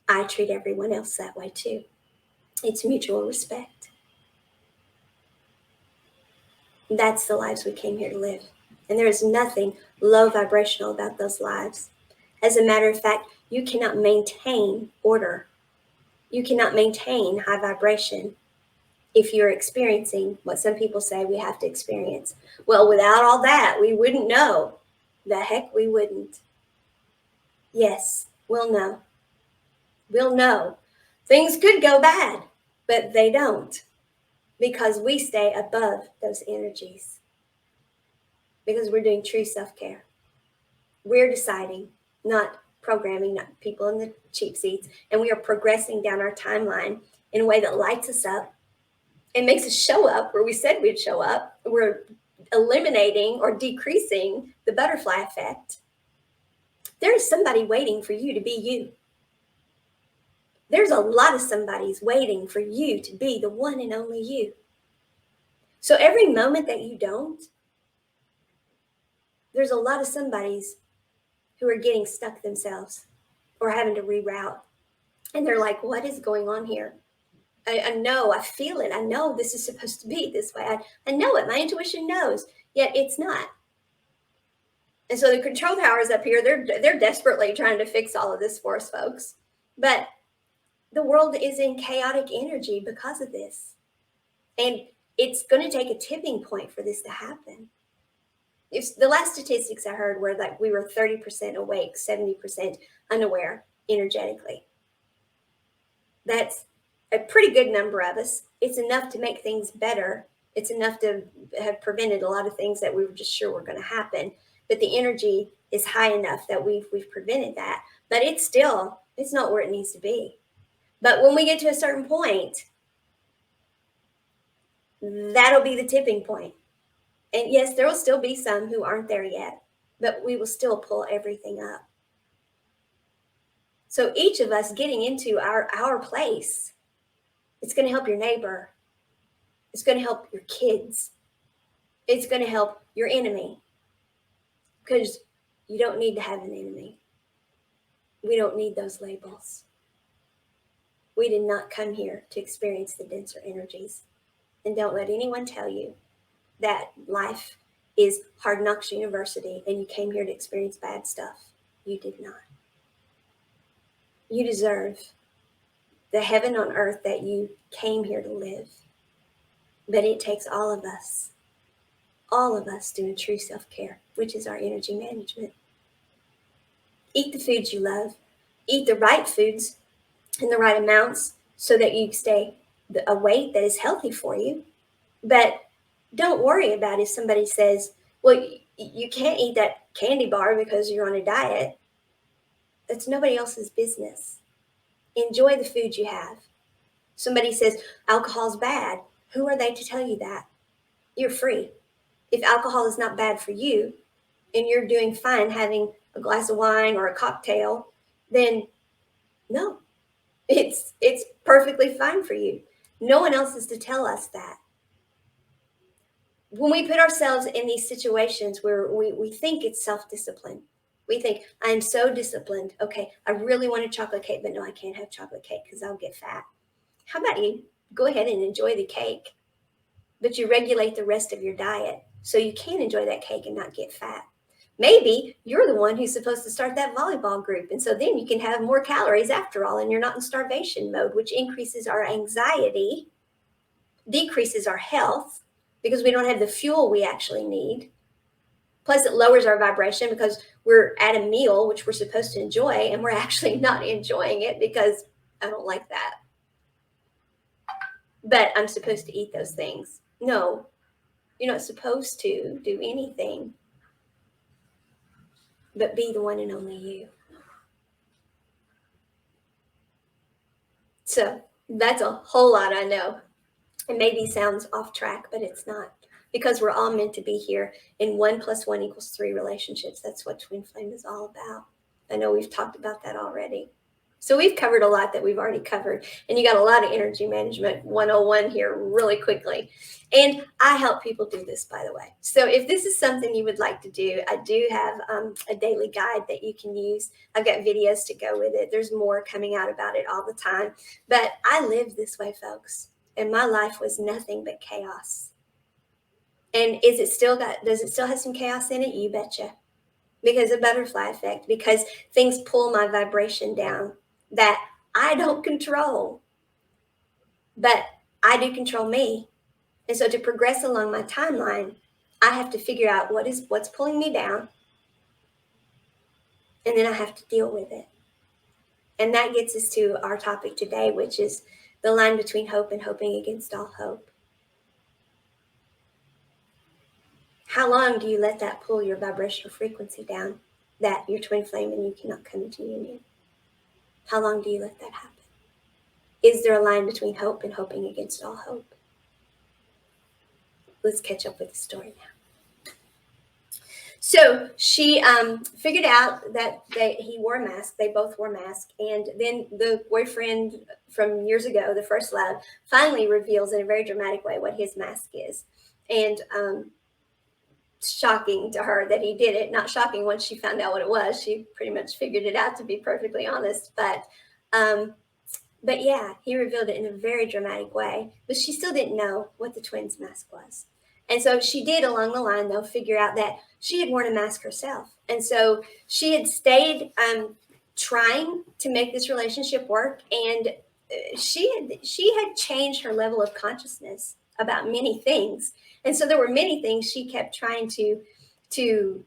I treat everyone else that way too. It's mutual respect. That's the lives we came here to live. And there is nothing low vibrational about those lives. As a matter of fact, you cannot maintain order. You cannot maintain high vibration if you're experiencing what some people say we have to experience. Well, without all that, we wouldn't know. The heck we wouldn't. Yes, we'll know. We'll know. Things could go bad, but they don't, because we stay above those energies. Because we're doing true self-care. We're deciding, not programming, not people in the cheap seats, and we are progressing down our timeline in a way that lights us up and makes us show up where we said we'd show up. We're eliminating or decreasing the butterfly effect. There is somebody waiting for you to be you. There's a lot of somebodies waiting for you to be the one and only you. So every moment that you don't, there's a lot of somebodies who are getting stuck themselves or having to reroute. And they're like, what is going on here? I know, I feel it. I know this is supposed to be this way. I know it. My intuition knows, yet it's not. And so the control towers up here, they're desperately trying to fix all of this for us, folks. But the world is in chaotic energy because of this. And it's going to take a tipping point for this to happen. If the last statistics I heard were like we were 30% awake, 70% unaware energetically. That's a pretty good number of us. It's enough to make things better. It's enough to have prevented a lot of things that we were just sure were going to happen. But the energy is high enough that we've prevented that. But it's not where it needs to be. But when we get to a certain point, that'll be the tipping point. And yes, there will still be some who aren't there yet, but we will still pull everything up. So each of us getting into our place, it's going to help your neighbor. It's going to help your kids. It's going to help your enemy. Because you don't need to have an enemy. We don't need those labels. We did not come here to experience the denser energies. And don't let anyone tell you that life is Hard Knocks University and you came here to experience bad stuff. You did not. You deserve the heaven on earth that you came here to live. But it takes all of us doing true self-care, which is our energy management. Eat the foods you love. Eat the right foods in the right amounts so that you stay a weight that is healthy for you. But don't worry about if somebody says, well, you can't eat that candy bar because you're on a diet. That's nobody else's business. Enjoy the food you have. Somebody says alcohol's bad. Who are they to tell you that? You're free. If alcohol is not bad for you and you're doing fine having a glass of wine or a cocktail, then no, it's perfectly fine for you. No one else is to tell us that. When we put ourselves in these situations where we think it's self-discipline, we think, I'm so disciplined. Okay, I really want a chocolate cake, but no, I can't have chocolate cake because I'll get fat. How about you go ahead and enjoy the cake, but you regulate the rest of your diet so you can enjoy that cake and not get fat. Maybe you're the one who's supposed to start that volleyball group. And so then you can have more calories after all, and you're not in starvation mode, which increases our anxiety, decreases our health because we don't have the fuel we actually need. Plus, it lowers our vibration because we're at a meal, which we're supposed to enjoy, and we're actually not enjoying it because I don't like that. But I'm supposed to eat those things. No, you're not supposed to do anything but be the one and only you. So that's a whole lot, I know. It maybe sounds off track, but it's not. Because we're all meant to be here in 1 + 1 = 3 relationships. That's what Twin Flame is all about. I know we've talked about that already. So we've covered a lot that we've already covered. And you got a lot of energy management 101 here really quickly. And I help people do this, by the way. So if this is something you would like to do, I do have a daily guide that you can use. I've got videos to go with it. There's more coming out about it all the time. But I live this way, folks. And my life was nothing but chaos. And does it still have some chaos in it? You betcha. Because of butterfly effect, because things pull my vibration down that I don't control. But I do control me. And so to progress along my timeline, I have to figure out what's pulling me down. And then I have to deal with it. And that gets us to our topic today, which is the line between hope and hoping against all hope. How long do you let that pull your vibrational frequency down, that your twin flame and you cannot come into union? How long do you let that happen? Is there a line between hope and hoping against all hope? Let's catch up with the story now. So she figured out that he wore a mask. They both wore masks. And then the boyfriend from years ago, the first love, finally reveals in a very dramatic way what his mask is. And shocking to her that he did it. Not shocking once she found out what it was. She pretty much figured it out, to be perfectly honest. Um, but yeah, he revealed it in a very dramatic way. But she still didn't know what the twins' mask was. And so she did, along the line, though, figure out that she had worn a mask herself. And so she had stayed trying to make this relationship work. And she had changed her level of consciousness about many things. And so there were many things she kept trying to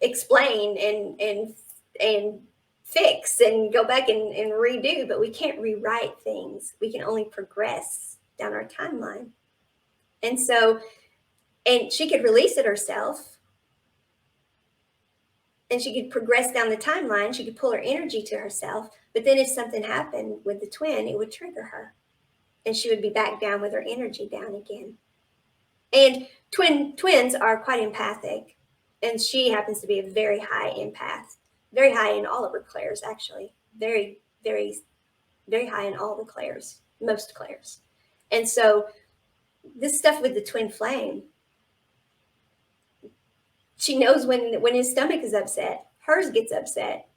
explain and fix and go back and redo, but we can't rewrite things. We can only progress down our timeline. And so, and she could release it herself, and she could progress down the timeline. She could pull her energy to herself. But then if something happened with the twin, it would trigger her, and she would be back down with her energy down again. And twins are quite empathic, and she happens to be a very high empath, very high in all of her clairs, actually, very, very, very high in all the clairs, most clairs. And so this stuff with the twin flame, she knows when his stomach is upset, hers gets upset.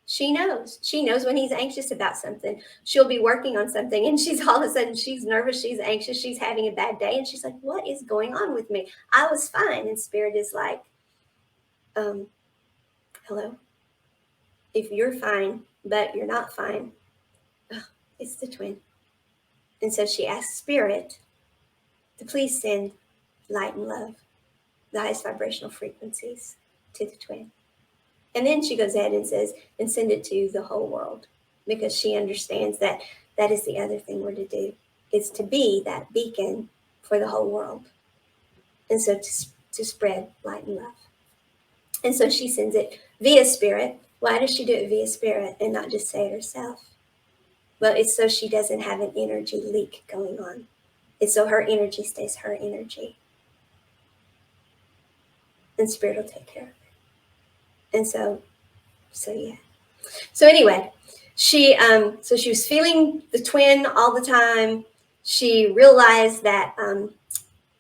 She knows when he's anxious about something. She'll be working on something, and she's all of a sudden, she's nervous, she's anxious, she's having a bad day, and she's like, what is going on with me? I was fine. And Spirit is like, hello, if you're fine but you're not fine, it's the twin. And so she asks Spirit to please send light and love, the highest vibrational frequencies, to the twin. And then she goes ahead and says, and send it to the whole world, because she understands that that is the other thing we're to do, is to be that beacon for the whole world. And so to spread light and love. And so she sends it via Spirit. Why does she do it via Spirit and not just say it herself? Well, it's so she doesn't have an energy leak going on. It's so her energy stays her energy. And Spirit will take care of it. And so yeah. So anyway, she was feeling the twin all the time. She realized that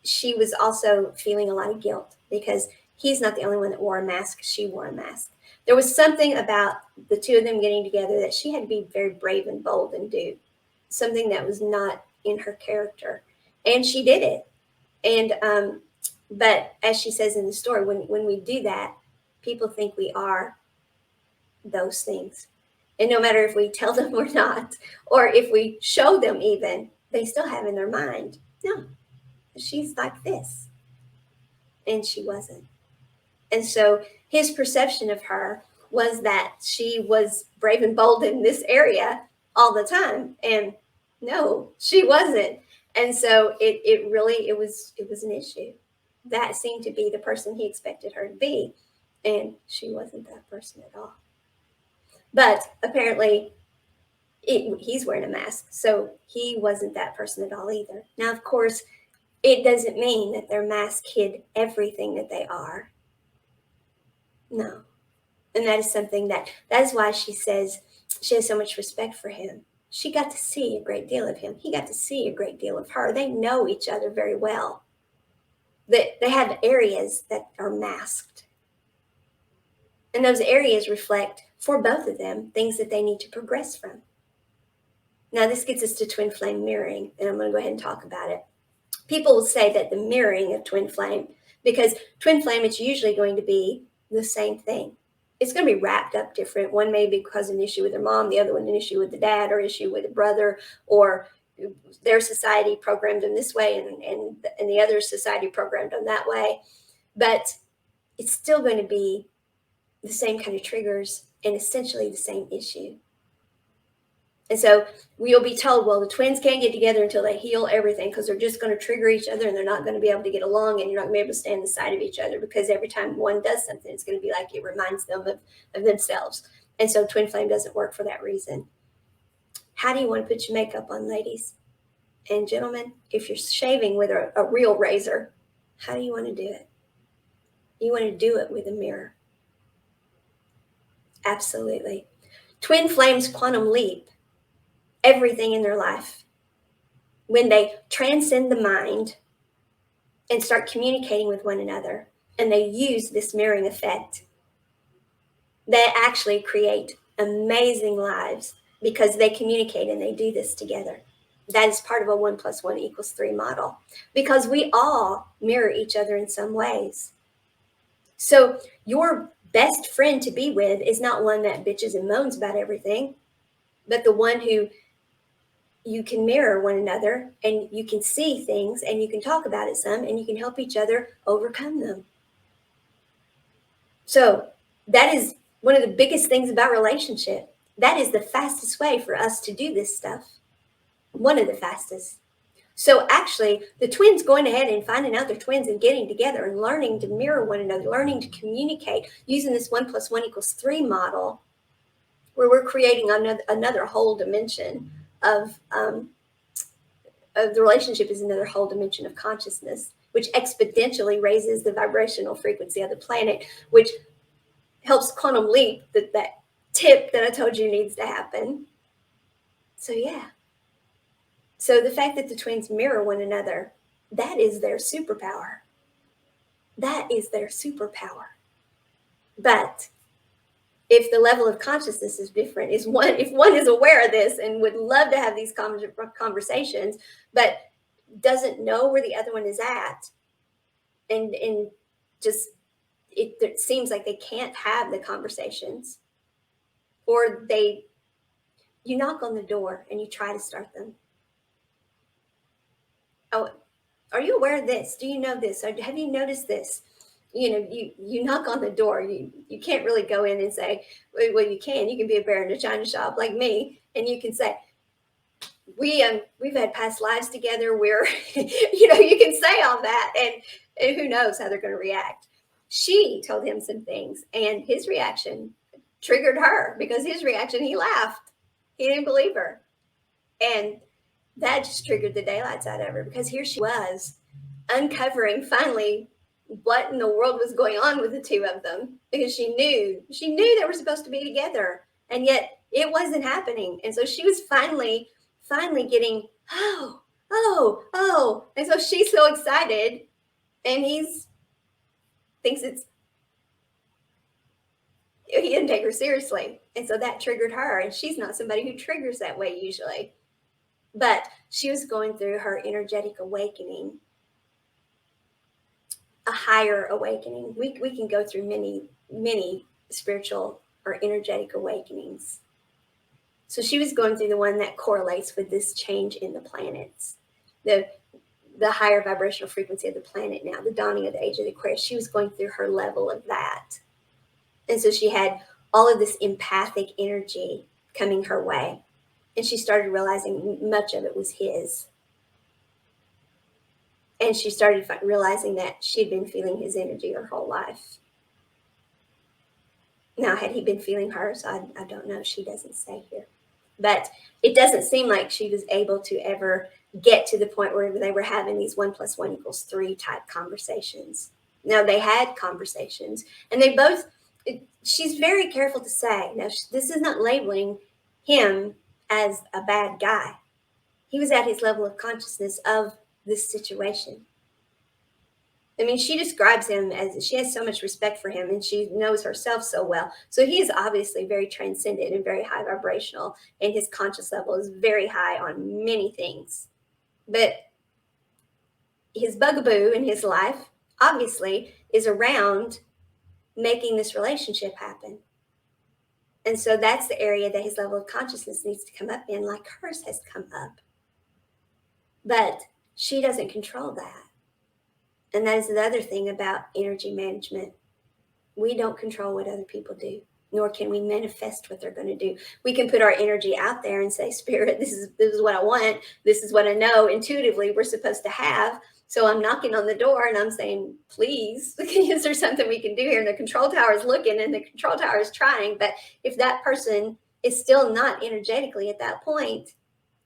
she was also feeling a lot of guilt, because he's not the only one that wore a mask. She wore a mask. There was something about the two of them getting together that she had to be very brave and bold and do, something that was not in her character. And she did it. And but as she says in the story, when we do that, people think we are those things. And no matter if we tell them or not, or if we show them even, they still have in their mind, no, she's like this. And she wasn't. And so his perception of her was that she was brave and bold in this area all the time. And no, she wasn't. And so it was an issue. That seemed to be the person he expected her to be. And she wasn't that person at all. But apparently he's wearing a mask, so he wasn't that person at all either. Now, of course, it doesn't mean that their mask hid everything that they are. No. And that is something that is why she says she has so much respect for him. She got to see a great deal of him. He got to see a great deal of her. They know each other very well. They have areas that are masked. And those areas reflect, for both of them, things that they need to progress from. Now, this gets us to twin flame mirroring, and I'm going to go ahead and talk about it. People will say that the mirroring of twin flame, because twin flame, it's usually going to be the same thing. It's going to be wrapped up different. One may be because of an issue with their mom, the other one an issue with the dad, or issue with a brother, or their society programmed them this way, and the other society programmed them that way. But it's still going to be the same kind of triggers and essentially the same issue. And so we'll be told, well, the twins can't get together until they heal everything, because they're just going to trigger each other, and they're not going to be able to get along, and you're not going to be able to stand the side of each other, because every time one does something, it's going to be like it reminds them of themselves. And so twin flame doesn't work for that reason. How do you want to put your makeup on, ladies and gentlemen? If you're shaving with a real razor, how do you want to do it? You want to do it with a mirror. Absolutely. Twin flames quantum leap everything in their life. When they transcend the mind and start communicating with one another, and they use this mirroring effect, they actually create amazing lives because they communicate and they do this together. That is part of a 1 + 1 = 3 model, because we all mirror each other in some ways. So your best friend to be with is not one that bitches and moans about everything, but the one who you can mirror one another, and you can see things and you can talk about it some, and you can help each other overcome them. So that is one of the biggest things about relationship. That is the fastest way for us to do this stuff. One of the fastest. So actually, the twins going ahead and finding out they're twins and getting together and learning to mirror one another, learning to communicate using this 1 + 1 = 3 model, where we're creating another whole dimension of the relationship is another whole dimension of consciousness, which exponentially raises the vibrational frequency of the planet, which helps quantum leap that tip that I told you needs to happen. So yeah. So the fact that the twins mirror one another, that is their superpower. That is their superpower. But if the level of consciousness is different, if one is aware of this and would love to have these conversations, but doesn't know where the other one is at, and just it seems like they can't have the conversations, or you knock on the door and you try to start them. Oh, are you aware of this? Do you know this? Or have you noticed this? You knock on the door. You can't really go in and say, well, you can be a bear in a china shop like me, and you can say, we've had past lives together. We're you can say all that, and who knows how they're going to react. She told him some things, and his reaction triggered her, because his reaction, he laughed. He didn't believe her, and that just triggered the daylights out of her, because here she was uncovering finally what in the world was going on with the two of them, because she knew they were supposed to be together, and yet it wasn't happening. And so she was finally getting, oh, and so she's so excited, and he didn't take her seriously, and so that triggered her, and she's not somebody who triggers that way usually. But she was going through her energetic awakening, a higher awakening. We can go through many spiritual or energetic awakenings. So she was going through the one that correlates with this change in the planets, the higher vibrational frequency of the planet now, the dawning of the age of the Aquarius. She was going through her level of that. And so she had all of this empathic energy coming her way. And she started realizing much of it was his. And she started realizing that she'd been feeling his energy her whole life. Now, had he been feeling hers? I don't know. She doesn't say here. But it doesn't seem like she was able to ever get to the point where they were having these 1 + 1 = 3 type conversations. Now, they had conversations, and they both, she's very careful to say, now, this is not labeling him as a bad guy. He was at his level of consciousness of this situation. I mean, she describes him as, she has so much respect for him, and she knows herself so well. So he is obviously very transcendent and very high vibrational, and his conscious level is very high on many things. But his bugaboo in his life, obviously, is around making this relationship happen. And so that's the area that his level of consciousness needs to come up in, like hers has come up. But she doesn't control that. And that is the other thing about energy management. We don't control what other people do, nor can we manifest what they're going to do. We can put our energy out there and say, Spirit, this is what I want. This is what I know intuitively we're supposed to have. So I'm knocking on the door and I'm saying, please, is there something we can do here? And the control tower is looking, and the control tower is trying. But if that person is still not energetically at that point,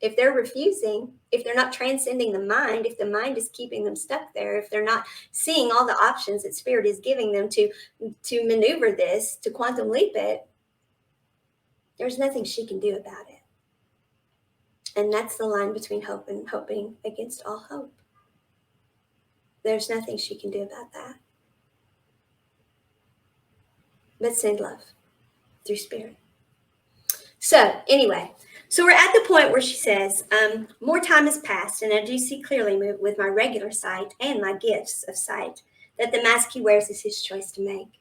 If they're refusing, if they're not transcending the mind, if the mind is keeping them stuck there, if they're not seeing all the options that spirit is giving them to maneuver this, to quantum leap it, there's nothing she can do about it. And that's the line between hope and hoping against all hope. There's nothing she can do about that. But send love through spirit. So anyway, so we're at the point where she says, more time has passed, and I do see clearly with my regular sight and my gifts of sight that the mask he wears is his choice to make.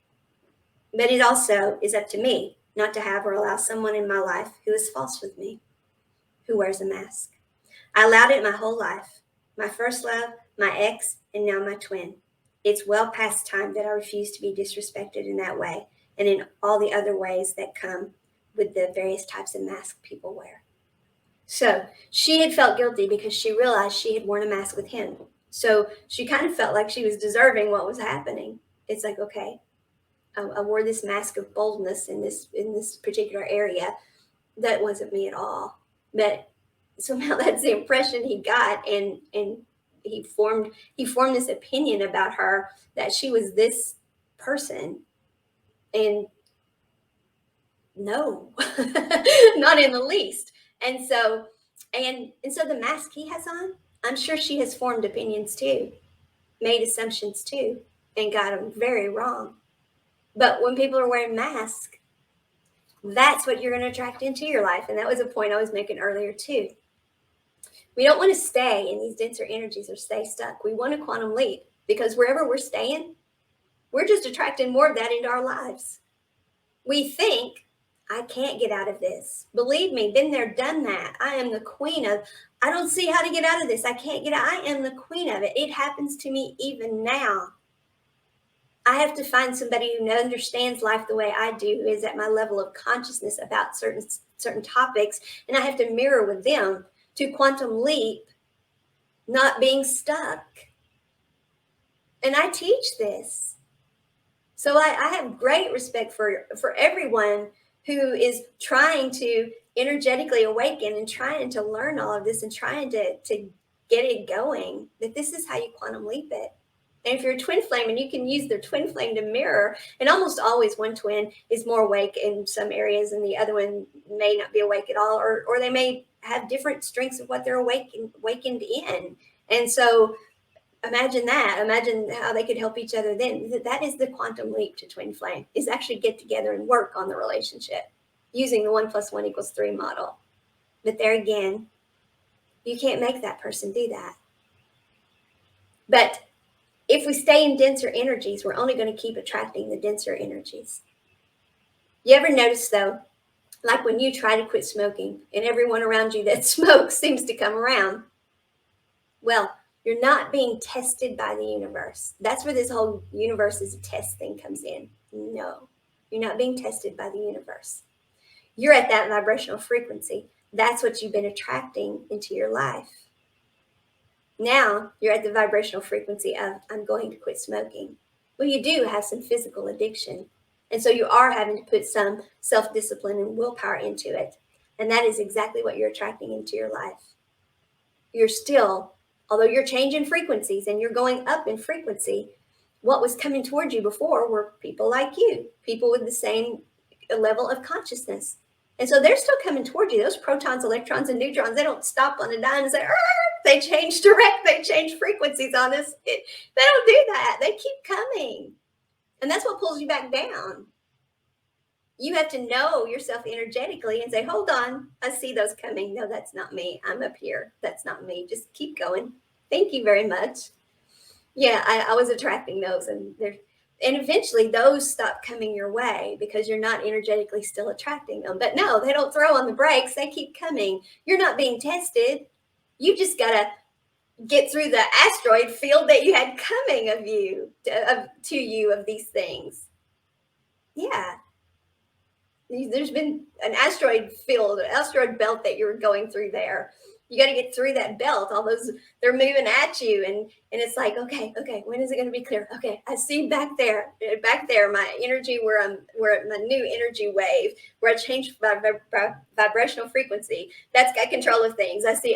But it also is up to me not to have or allow someone in my life who is false with me, who wears a mask. I allowed it my whole life. My first love, my ex, and now my twin. It's well past time that I refuse to be disrespected in that way and in all the other ways that come with the various types of masks people wear. So she had felt guilty because she realized she had worn a mask with him. So she kind of felt like she was deserving what was happening. It's like, okay, I wore this mask of boldness in this particular area. That wasn't me at all. But somehow that's the impression he got, and he formed this opinion about her that she was this person. And no, not in the least. And so the mask he has on, I'm sure she has formed opinions too, made assumptions too, and got them very wrong. But when people are wearing masks, that's what you're going to attract into your life. And that was a point I was making earlier too. We don't want to stay in these denser energies or stay stuck. We want to quantum leap, because wherever we're staying, we're just attracting more of that into our lives. We think, I can't get out of this. Believe me, been there, done that. I am the queen of, I don't see how to get out of this. I can't get out. I am the queen of it. It happens to me even now. I have to find somebody who understands life the way I do, who is at my level of consciousness about certain topics, and I have to mirror with them to quantum leap, not being stuck. And I teach this. So I have great respect for everyone who is trying to energetically awaken and trying to learn all of this and trying to get it going, that this is how you quantum leap it. And if you're a twin flame and you can use their twin flame to mirror, and almost always one twin is more awake in some areas and the other one may not be awake at all, or they may have different strengths of what they're awakened in. And so imagine that. Imagine how they could help each other then. That is the quantum leap to twin flame, is actually get together and work on the relationship using the 1 + 1 = 3 model. But there again, you can't make that person do that. But if we stay in denser energies, we're only going to keep attracting the denser energies. You ever notice though, like when you try to quit smoking and everyone around you that smokes seems to come around? Well, you're not being tested by the universe. That's where this whole universe is a test thing comes in. No, you're not being tested by the universe. You're at that vibrational frequency. That's what you've been attracting into your life. Now you're at the vibrational frequency of, I'm going to quit smoking. Well, you do have some physical addiction. And so you are having to put some self-discipline and willpower into it. And that is exactly what you're attracting into your life. You're still, although you're changing frequencies and you're going up in frequency, what was coming towards you before were people like you, people with the same level of consciousness. And so they're still coming toward you. Those protons, electrons, and neutrons, they don't stop on a dime and say, they change they change frequencies on us. They don't do that. They keep coming. And that's what pulls you back down. You have to know yourself energetically and say, hold on, I see those coming. No, that's not me. I'm up here. That's not me. Just keep going. Thank you very much. Yeah, I was attracting those, and eventually those stop coming your way because you're not energetically still attracting them. But no, they don't throw on the brakes. They keep coming. You're not being tested. You just got to get through the asteroid field that you had coming of you to you of these things. Yeah. There's been an asteroid field, an asteroid belt that you're going through there. You got to get through that belt. All those, they're moving at you, and it's like, okay, when is it going to be clear? Okay, I see back there, my energy, where my new energy wave, where I changed my vibrational frequency. That's got control of things. I see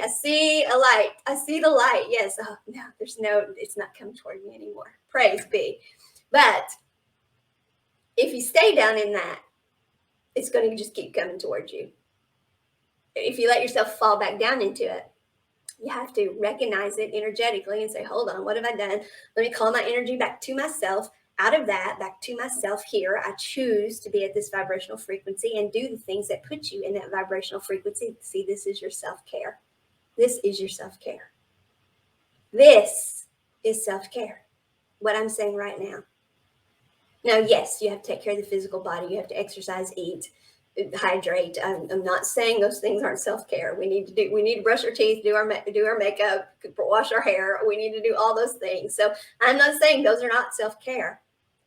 a light. I see the light. Yes. Oh no, it's not coming toward me anymore. Praise be. But if you stay down in that, it's going to just keep coming towards you. If you let yourself fall back down into it, you have to recognize it energetically and say, hold on, what have I done? Let me call my energy back to myself. Out of that, back to myself here. I choose to be at this vibrational frequency and do the things that put you in that vibrational frequency. See, this is your self-care. This is your self-care. This is self-care. What I'm saying right now. Now, yes, you have to take care of the physical body. You have to exercise, eat, hydrate. I'm not saying those things aren't self-care. We need to brush our teeth, do our makeup, wash our hair. We need to do all those things. So I'm not saying those are not self-care,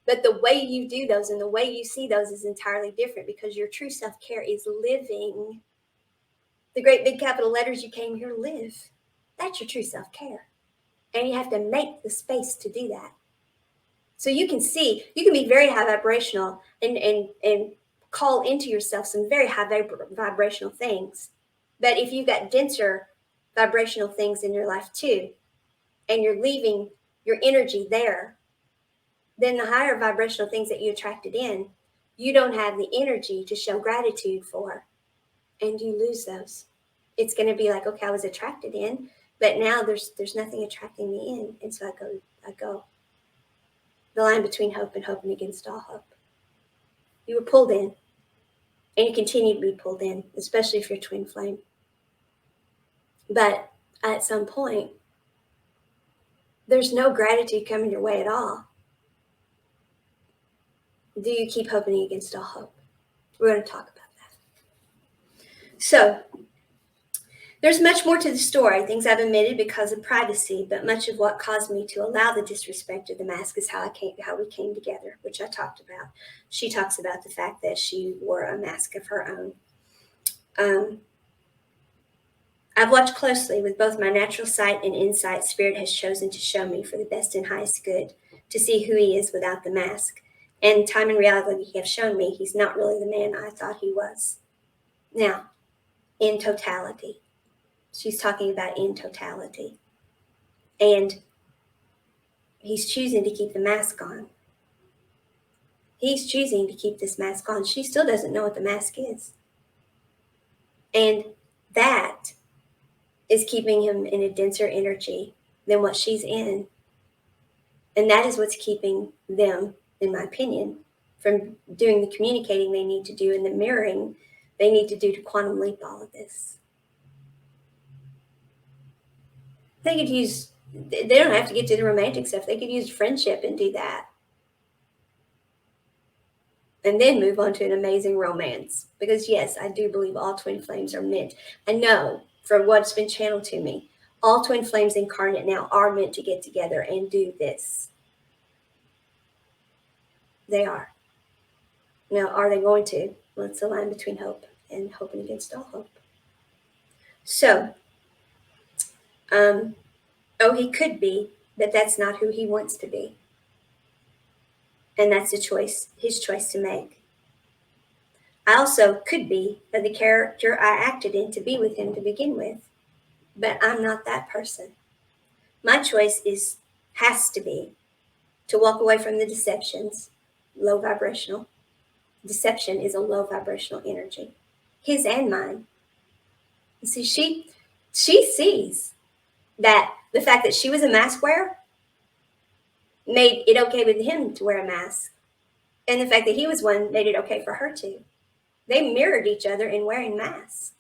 but the way you do those and the way you see those is entirely different, because your true self-care is living the great big capital letters you came here to live. That's your true self-care. And you have to make the space to do that. So you can be very high vibrational and call into yourself some very high vibrational things. But if you've got denser vibrational things in your life too, and you're leaving your energy there, then the higher vibrational things that you attracted in, you don't have the energy to show gratitude for, and you lose those. It's going to be like, okay, I was attracted in, but now there's nothing attracting me in. And so I go. The line between hope and hoping against all hope. You were pulled in, and you continue to be pulled in, especially if you're twin flame. But at some point, there's no gratitude coming your way at all. Do you keep hoping against all hope? We're going to talk about that. So, there's much more to the story, things I've omitted because of privacy, but much of what caused me to allow the disrespect of the mask is how we came together, which I talked about. She talks about the fact that she wore a mask of her own. I've watched closely with both my natural sight and insight. Spirit has chosen to show me for the best and highest good, to see who he is without the mask. And time and reality have shown me he's not really the man I thought he was. Now, in totality. She's talking about in totality. And he's choosing to keep the mask on. He's choosing to keep this mask on. She still doesn't know what the mask is. And that is keeping him in a denser energy than what she's in. And that is what's keeping them, in my opinion, from doing the communicating they need to do and the mirroring they need to do to quantum leap all of this. They don't have to get to the romantic stuff. They could use friendship and do that. And then move on to an amazing romance. Because yes, I do believe all twin flames are meant. I know from what's been channeled to me, all twin flames incarnate now are meant to get together and do this. They are. Now, are they going to? Well, it's the line between hope and hoping against all hope. So, he could be, but that's not who he wants to be. And that's his choice to make. I also could be the character I acted in to be with him to begin with, but I'm not that person. My choice has to be to walk away from the deceptions, low vibrational. Deception is a low vibrational energy, his and mine. You see, she sees that the fact that she was a mask wearer made it okay with him to wear a mask. And the fact that he was one made it okay for her to. They mirrored each other in wearing masks.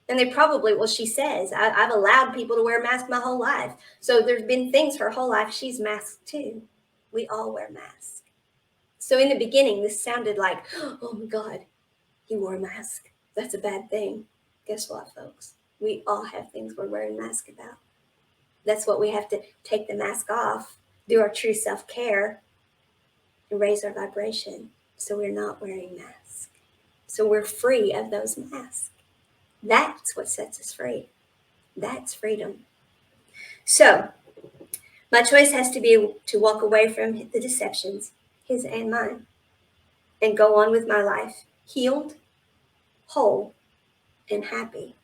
And they probably, well, she says, I've allowed people to wear masks my whole life. So there's been things her whole life she's masked too. We all wear masks. So in the beginning, this sounded like, oh my God, he wore a mask. That's a bad thing. Guess what, folks? We all have things we're wearing masks about. That's what we have to take the mask off, do our true self-care, and raise our vibration so we're not wearing masks. So we're free of those masks. That's what sets us free. That's freedom. So, my choice has to be to walk away from the deceptions, his and mine, and go on with my life, healed, whole, and happy.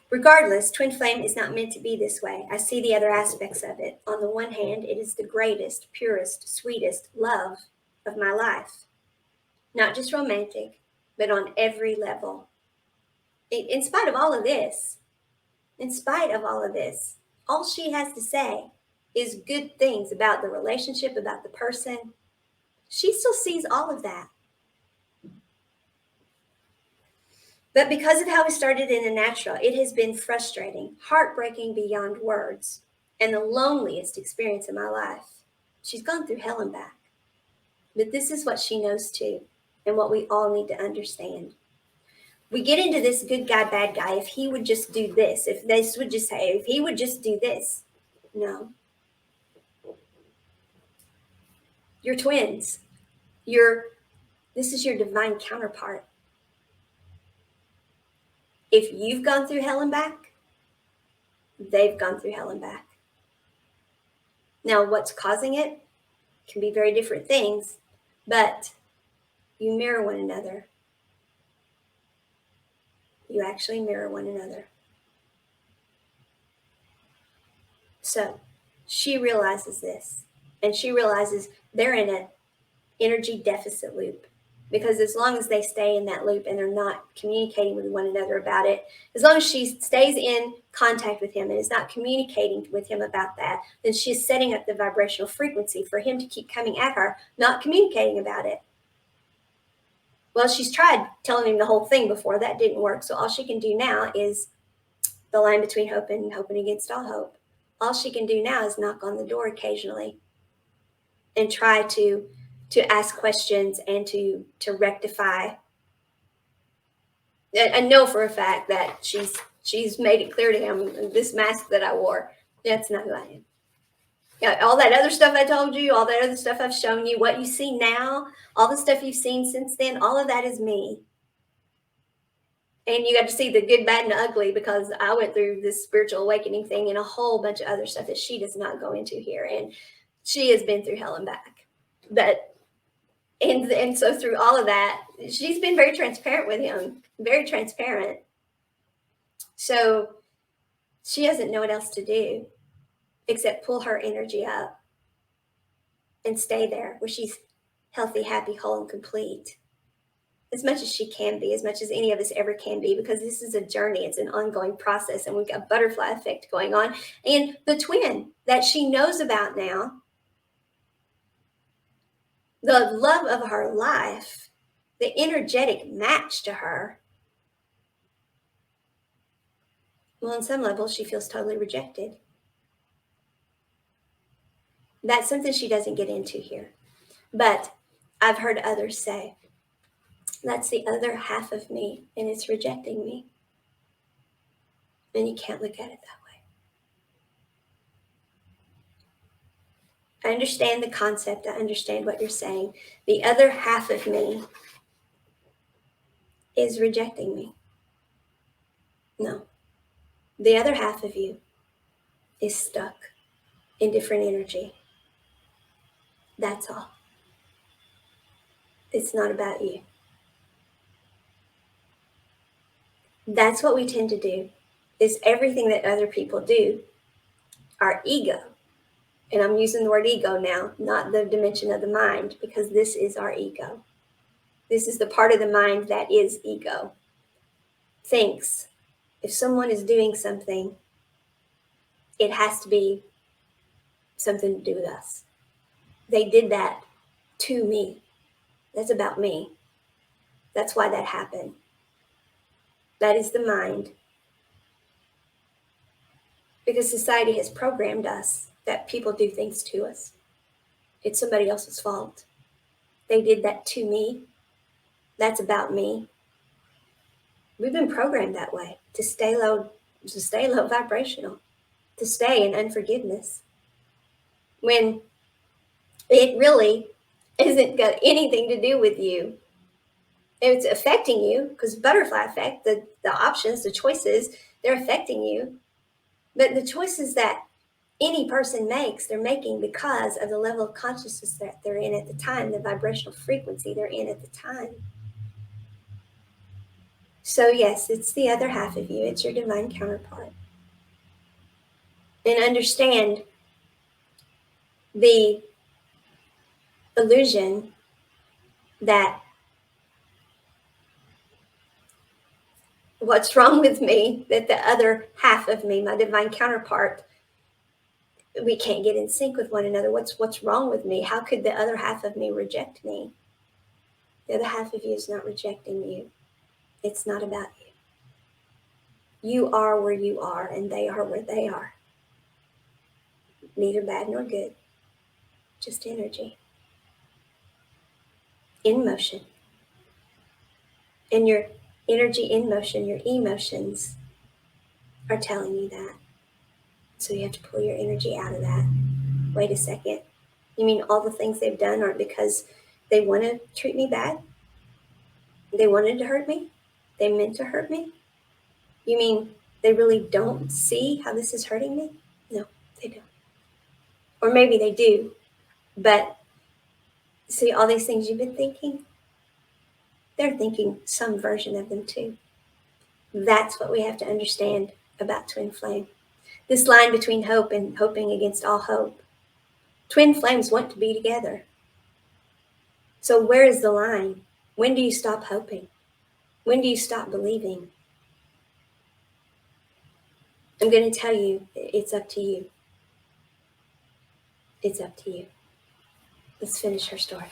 Regardless, Twin Flame is not meant to be this way. I see the other aspects of it. On the one hand, it is the greatest, purest, sweetest love of my life. Not just romantic, but on every level. In spite of all of this, all she has to say is good things about the relationship, about the person. She still sees all of that. But because of how we started in the natural, it has been frustrating, heartbreaking beyond words, and the loneliest experience in my life. She's gone through hell and back. But this is what she knows too, and what we all need to understand. We get into this good guy, bad guy. If he would just do this, if this would just say, if he would just do this. No. You're twins. This is your divine counterpart. If you've gone through hell and back, they've gone through hell and back. Now, what's causing it can be very different things, but you mirror one another. You actually mirror one another. So she realizes this, and she realizes they're in an energy deficit loop. Because as long as they stay in that loop and they're not communicating with one another about it, as long as she stays in contact with him and is not communicating with him about that, then she's setting up the vibrational frequency for him to keep coming at her, not communicating about it. Well, she's tried telling him the whole thing before. That didn't work. So all she can do now is the line between hope and hoping against all hope. All she can do now is knock on the door occasionally and try to ask questions and to rectify. I know for a fact that she's made it clear to him, this mask that I wore, that's not who I am. Yeah, all that other stuff I told you, all that other stuff I've shown you, what you see now, all the stuff you've seen since then, all of that is me. And you got to see the good, bad, and ugly, because I went through this spiritual awakening thing and a whole bunch of other stuff that she does not go into here. And she has been through hell and back. But and so through all of that, she's been very transparent with him, very transparent. So she doesn't know what else to do except pull her energy up and stay there where she's healthy, happy, whole, and complete. As much as she can be, as much as any of us ever can be, because this is a journey. It's an ongoing process, and we've got a butterfly effect going on. And the twin that she knows about now, the love of her life, the energetic match to her, well, on some level, she feels totally rejected. That's something she doesn't get into here. But I've heard others say, that's the other half of me, and it's rejecting me. And you can't look at it that way. I understand the concept. I understand what you're saying. The other half of me is rejecting me. No. The other half of you is stuck in different energy. That's all. It's not about you. That's what we tend to do, is everything that other people do, our ego, and I'm using the word ego now, not the dimension of the mind, because this is our ego. This is the part of the mind that is ego. Thinks if someone is doing something, it has to be something to do with us. They did that to me. That's about me. That's why that happened. That is the mind. Because society has programmed us that people do things to us. It's somebody else's fault. They did that to me. That's about me. We've been programmed that way, to stay low vibrational, to stay in unforgiveness. When it really isn't got anything to do with you. It's affecting you because butterfly effect, the options, the choices, they're affecting you. But the choices that any person makes, they're making because of the level of consciousness that they're in at the time, the vibrational frequency they're in at the time. So, yes, it's the other half of you, it's your divine counterpart. And understand the illusion that what's wrong with me, that the other half of me, my divine counterpart, we can't get in sync with one another. What's wrong with me? How could the other half of me reject me? The other half of you is not rejecting you. It's not about you. You are where you are, and they are where they are. Neither bad nor good, just energy in motion. And your energy in motion, your emotions are telling you that. So you have to pull your energy out of that. Wait a second. You mean all the things they've done aren't because they want to treat me bad? They wanted to hurt me? They meant to hurt me? You mean they really don't see how this is hurting me? No, they don't. Or maybe they do, but see all these things you've been thinking? They're thinking some version of them too. That's what we have to understand about twin flame. This line between hope and hoping against all hope. Twin flames want to be together. So where is the line? When do you stop hoping? When do you stop believing? I'm going to tell you, it's up to you. It's up to you. Let's finish her story.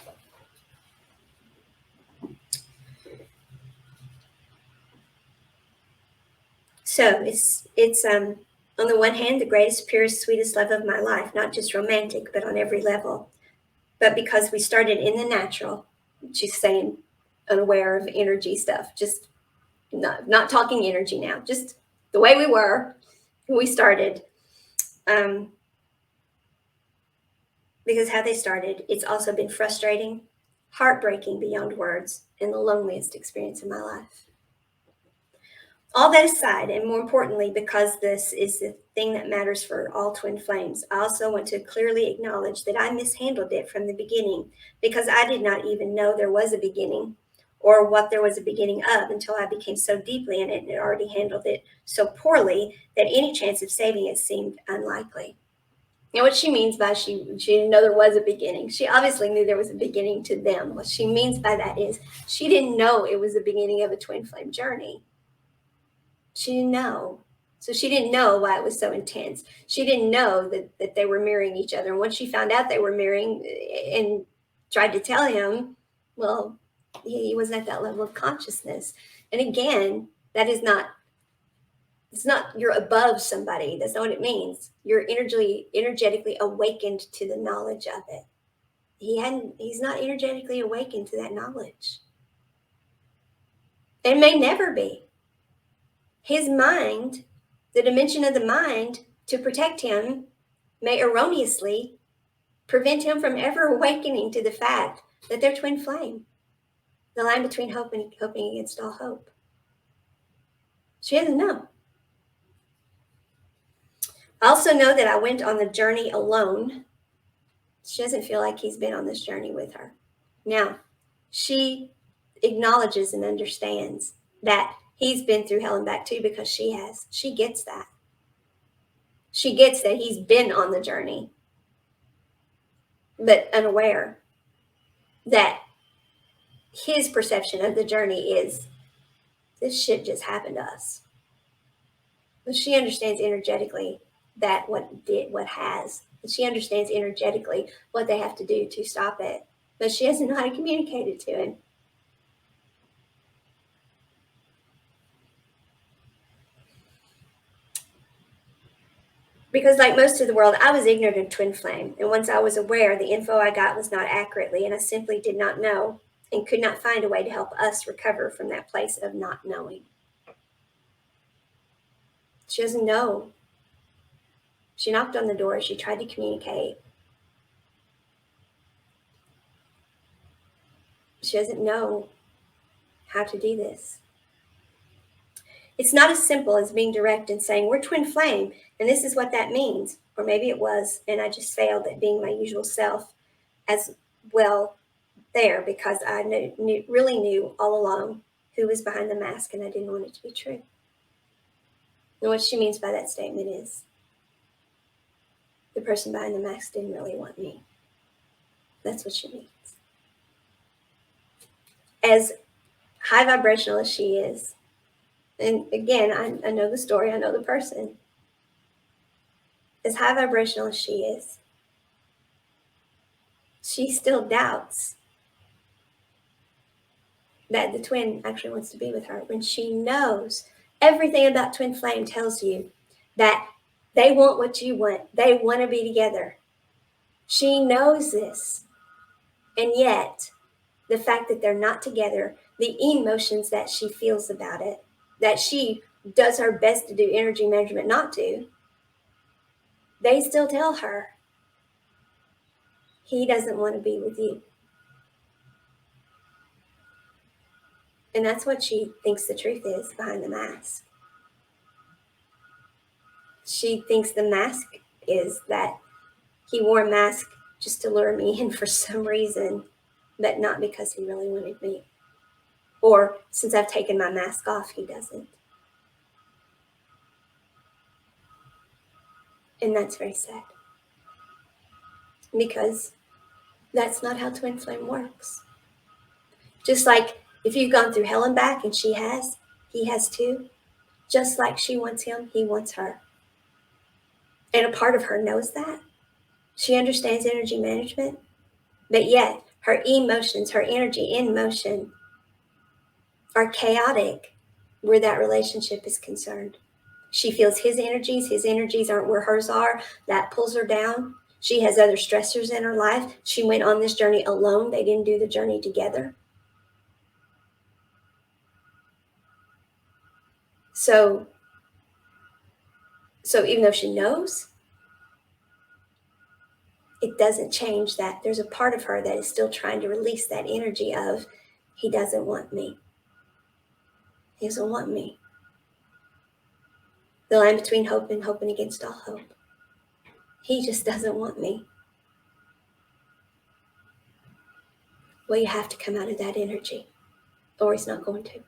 So it's on the one hand, the greatest, purest, sweetest love of my life, not just romantic, but on every level. But because we started in the natural, she's saying unaware of energy stuff, just not talking energy now, just the way we were when we started. Because how they started, it's also been frustrating, heartbreaking beyond words, and the loneliest experience of my life. All that aside, and more importantly, because this is the thing that matters for all twin flames, I also want to clearly acknowledge that I mishandled it from the beginning because I did not even know there was a beginning or what there was a beginning of until I became so deeply in it and had already handled it so poorly that any chance of saving it seemed unlikely. And what she means by she didn't know there was a beginning. She obviously knew there was a beginning to them. What she means by that is she didn't know it was the beginning of a twin flame journey. She didn't know. So she didn't know why it was so intense. She didn't know that they were mirroring each other. And once she found out they were mirroring and tried to tell him, well, he wasn't at that level of consciousness. And again, that is not, it's not you're above somebody. That's not what it means. You're energetically awakened to the knowledge of it. He's not energetically awakened to that knowledge. And may never be. His mind, the dimension of the mind, to protect him, may erroneously prevent him from ever awakening to the fact that they're twin flame, the line between hope and hoping against all hope. She doesn't know. I also know that I went on the journey alone. She doesn't feel like he's been on this journey with her. Now, she acknowledges and understands that he's been through hell and back too because she has. She gets that. She gets that he's been on the journey, but unaware that his perception of the journey is this shit just happened to us. But she understands energetically that what has. And she understands energetically what they have to do to stop it. But she doesn't know how to communicate it to him. Because like most of the world, I was ignorant of twin flame. And once I was aware, the info I got was not accurately, and I simply did not know and could not find a way to help us recover from that place of not knowing. She doesn't know. She knocked on the door. She tried to communicate. She doesn't know. how to do this. It's not as simple as being direct and saying, we're twin flame, and this is what that means. Or maybe it was, and I just failed at being my usual self as well there, because I really knew all along who was behind the mask, and I didn't want it to be true. And what she means by that statement is, the person behind the mask didn't really want me. That's what she means. As high vibrational as she is, and again, I know the story, I know the person. As high vibrational as she is, she still doubts that the twin actually wants to be with her, when she knows everything about twin flame tells you that they want what you want. They want to be together. She knows this. And yet, the fact that they're not together, the emotions that she feels about it, that she does her best to do energy management not to, they still tell her, he doesn't want to be with you. And that's what she thinks the truth is behind the mask. She thinks the mask is that he wore a mask just to lure me in for some reason, but not because he really wanted me. Or since I've taken my mask off, he doesn't. And that's very sad. Because that's not how twin flame works. Just like if you've gone through hell and back, and he has too. Just like she wants him, he wants her. And a part of her knows that. She understands energy management, but yet her emotions, her energy in motion are chaotic where that relationship is concerned. She feels his energies aren't where hers are. That pulls her down. She has other stressors in her life. She went on this journey alone. They didn't do the journey together. So even though she knows, it doesn't change that there's a part of her that is still trying to release that energy of, he doesn't want me. He doesn't want me. The line between hope and hoping against all hope. He just doesn't want me. Well, you have to come out of that energy, or he's not going to.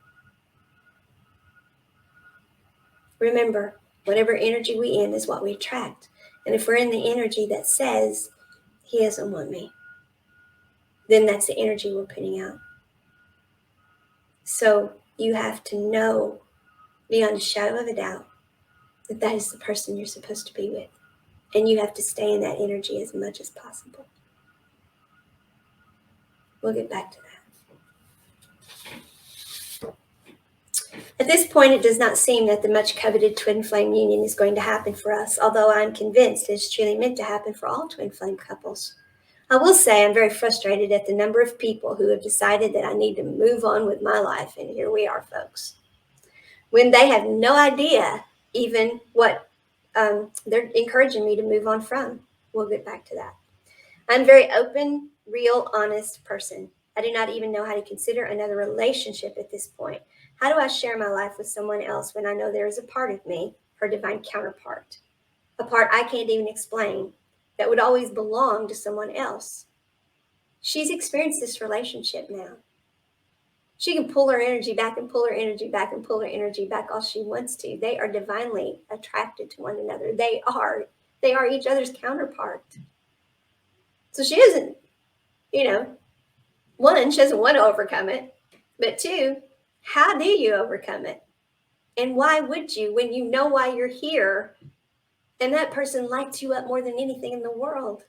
Remember, whatever energy we in is what we attract. And if we're in the energy that says, he doesn't want me, then that's the energy we're putting out. So you have to know beyond a shadow of a doubt that that is the person you're supposed to be with. And you have to stay in that energy as much as possible. We'll get back to that. At this point, it does not seem that the much coveted twin flame union is going to happen for us, although I'm convinced it's truly meant to happen for all twin flame couples. I will say I'm very frustrated at the number of people who have decided that I need to move on with my life, and here we are, folks, when they have no idea even what they're encouraging me to move on from. We'll get back to that. I'm a very open, real, honest person. I do not even know how to consider another relationship at this point. How do I share my life with someone else when I know there is a part of me, her divine counterpart, a part I can't even explain, that would always belong to someone else? She's experienced this relationship now. She can pull her energy back and pull her energy back and pull her energy back all she wants to. They are divinely attracted to one another. They are each other's counterpart. So she doesn't, one, she doesn't want to overcome it. But two, how do you overcome it? And why would you, when you know why you're here and that person lights you up more than anything in the world?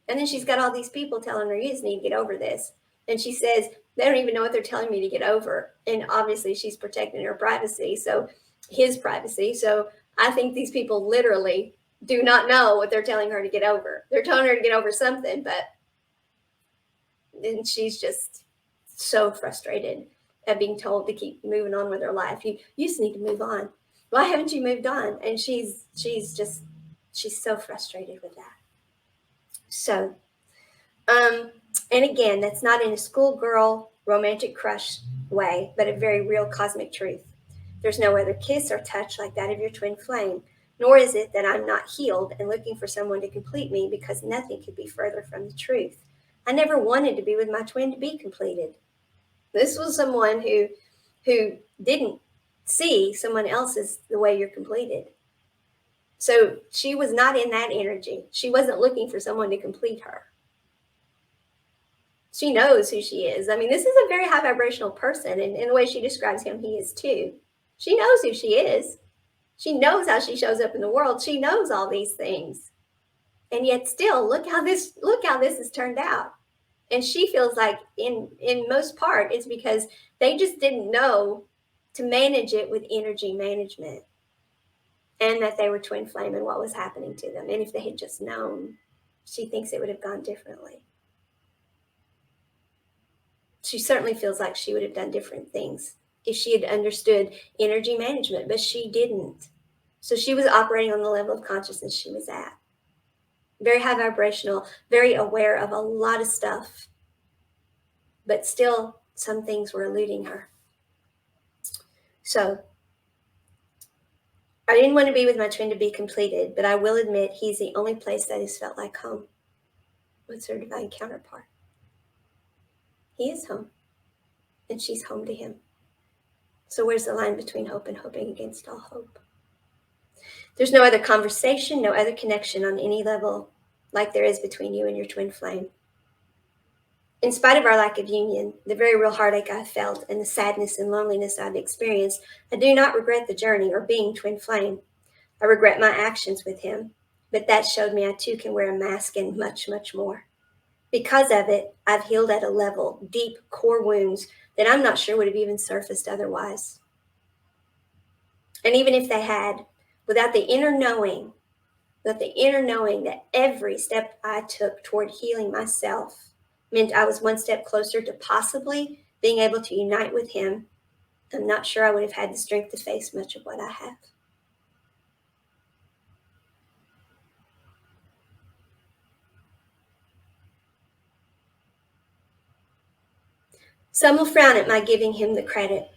And then she's got all these people telling her, you just need to get over this. And she says, they don't even know what they're telling me to get over. And obviously she's protecting her privacy, so his privacy. So I think these people literally do not know what they're telling her to get over. They're telling her to get over something, but then she's just so frustrated at being told to keep moving on with her life. You just need to move on. Why haven't you moved on? And she's so frustrated with that. So, and again, that's not in a schoolgirl romantic crush way, but a very real cosmic truth. There's no other kiss or touch like that of your twin flame, nor is it that I'm not healed and looking for someone to complete me, because nothing could be further from the truth. I never wanted to be with my twin to be completed. This was someone who didn't see someone else as the way you're completed. So she was not in that energy. She wasn't looking for someone to complete her. She knows who she is. I mean, this is a very high vibrational person, and in the way she describes him, he is too. She knows who she is. She knows how she shows up in the world. She knows all these things. And yet still, look how this has turned out. And she feels like in most part it's because they just didn't know to manage it with energy management, and that they were twin flame and what was happening to them. And if they had just known, she thinks it would have gone differently. She certainly feels like she would have done different things if she had understood energy management, but she didn't. So she was operating on the level of consciousness she was at. Very high vibrational, very aware of a lot of stuff, but still some things were eluding her. So I didn't want to be with my twin to be completed, but I will admit he's the only place that has felt like home. What's her divine counterpart? He is home, and she's home to him. So where's the line between hope and hoping against all hope? There's no other conversation, no other connection on any level like there is between you and your twin flame. In spite of our lack of union, the very real heartache I felt, and the sadness and loneliness I've experienced, I do not regret the journey or being twin flame. I regret my actions with him, but that showed me I too can wear a mask and much, much more. Because of it, I've healed at a level, deep core wounds that I'm not sure would have even surfaced otherwise. And even if they had, without the inner knowing that every step I took toward healing myself meant I was one step closer to possibly being able to unite with him, I'm not sure I would have had the strength to face much of what I have. Some will frown at my giving him the credit.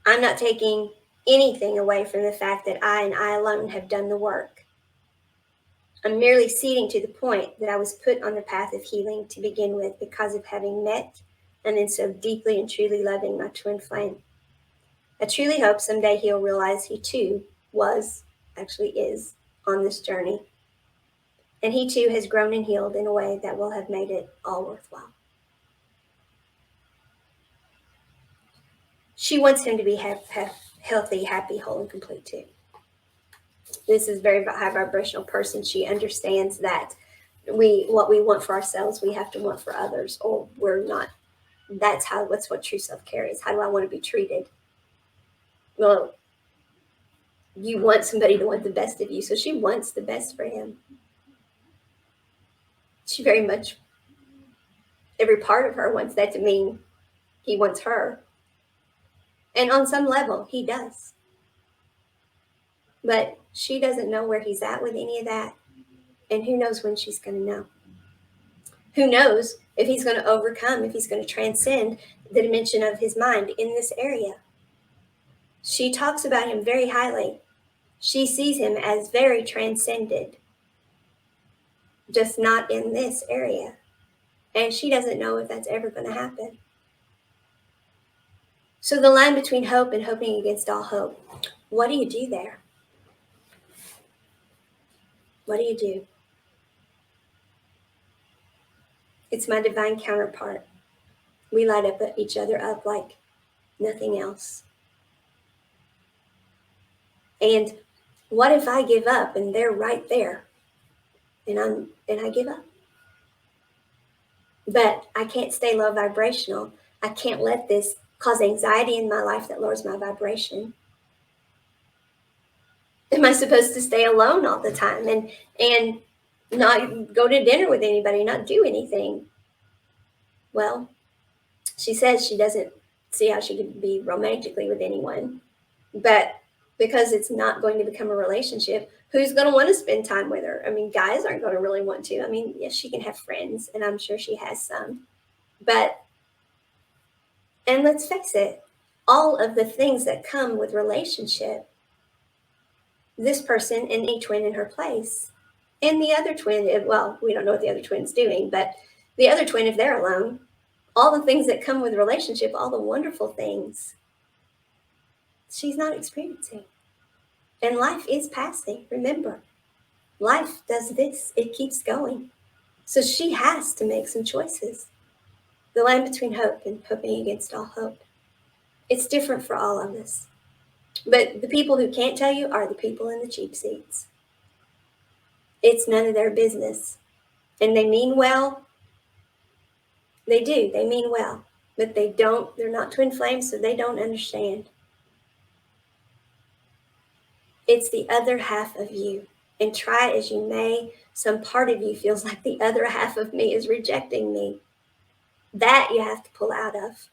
I'm not taking anything away from the fact that I and I alone have done the work. I'm merely ceding to the point that I was put on the path of healing to begin with because of having met and then so deeply and truly loving my twin flame. I truly hope someday he'll realize he too actually is on this journey. And he too has grown and healed in a way that will have made it all worthwhile. She wants him to be healthy, happy, whole, and complete too. This is a very high vibrational person. She understands that what we want for ourselves, we have to want for others, or we're not. That's what true self-care is. How do I want to be treated? Well, you want somebody to want the best of you. So she wants the best for him. She very much, every part of her wants that to mean he wants her. And on some level, he does. But she doesn't know where he's at with any of that. And who knows when she's going to know. Who knows if he's going to overcome, if he's going to transcend the dimension of his mind in this area. She talks about him very highly. She sees him as very transcended, just not in this area. And she doesn't know if that's ever going to happen. So the line between hope and hoping against all hope, what do you do there? What do you do? It's my divine counterpart. We light up each other up like nothing else. And what if I give up and they're right there and I give up? But I can't stay low vibrational. I can't let this cause anxiety in my life that lowers my vibration. Am I supposed to stay alone all the time and not go to dinner with anybody, not do anything? Well, she says she doesn't see how she could be romantically with anyone. But because it's not going to become a relationship, who's going to want to spend time with her? I mean, guys aren't going to really want to. I mean, yes, she can have friends, and I'm sure she has some. But And let's face it, all of the things that come with relationship, this person and a twin in her place, and the other twin, well, we don't know what the other twin's doing, but the other twin, if they're alone, all the things that come with relationship, all the wonderful things, she's not experiencing. And life is passing. Remember, life does this, it keeps going. So she has to make some choices. The line between hope and hoping against all hope. It's different for all of us. But the people who can't tell you are the people in the cheap seats. It's none of their business. And they mean well. They do. They mean well. But they're not twin flames, so they don't understand. It's the other half of you. And try as you may, some part of you feels like the other half of me is rejecting me. That you have to pull out of,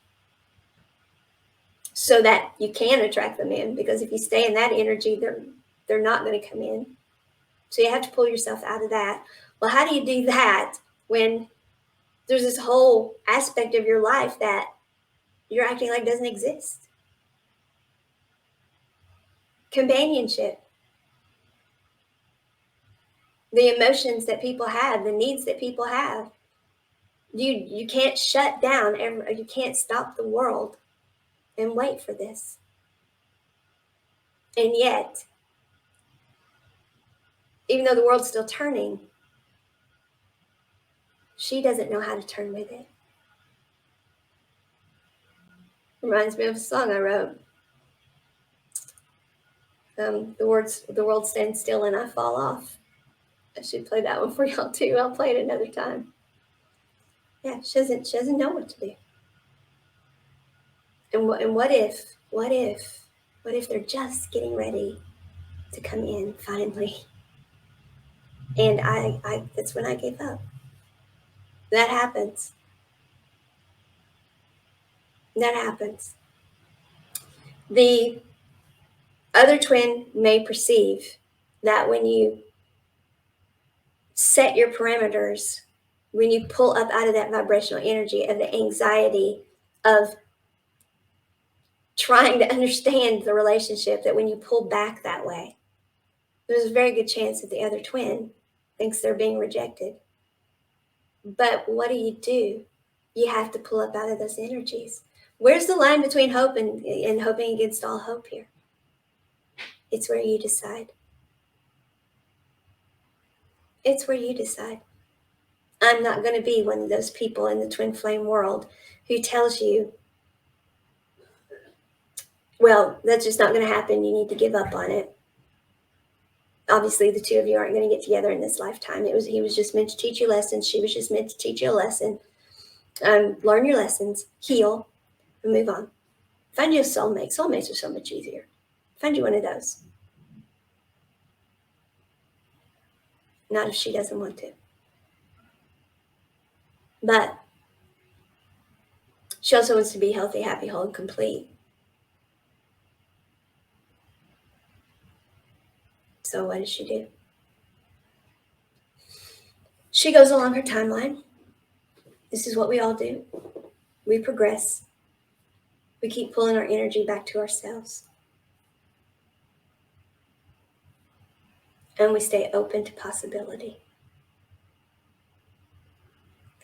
so that you can attract them in. Because if you stay in that energy, they're not going to come in. So you have to pull yourself out of that. Well, how do you do that when there's this whole aspect of your life that you're acting like doesn't exist? Companionship. The emotions that people have, the needs that people have. You can't shut down, you can't stop the world and wait for this. And yet, even though the world's still turning, she doesn't know how to turn with it. Reminds me of a song I wrote. The world stands still and I fall off. I should play that one for y'all too. I'll play it another time. Yeah, she doesn't know what to do. And what if they're just getting ready to come in finally? And I that's when I gave up. That happens. That happens. The other twin may perceive that when you set your parameters, when you pull up out of that vibrational energy of the anxiety of trying to understand the relationship, that when you pull back that way, there's a very good chance that the other twin thinks they're being rejected. But what do? You have to pull up out of those energies. Where's the line between hope and hoping against all hope here? It's where you decide. It's where you decide. I'm not going to be one of those people in the twin flame world who tells you, well, that's just not going to happen. You need to give up on it. Obviously, the two of you aren't going to get together in this lifetime. He was just meant to teach you lessons. She was just meant to teach you a lesson. Learn your lessons, heal, and move on. Find you a soulmate. Soulmates are so much easier. Find you one of those. Not if she doesn't want to. But she also wants to be healthy, happy, whole, and complete. So what does she do? She goes along her timeline. This is what we all do. We progress. We keep pulling our energy back to ourselves. And we stay open to possibility.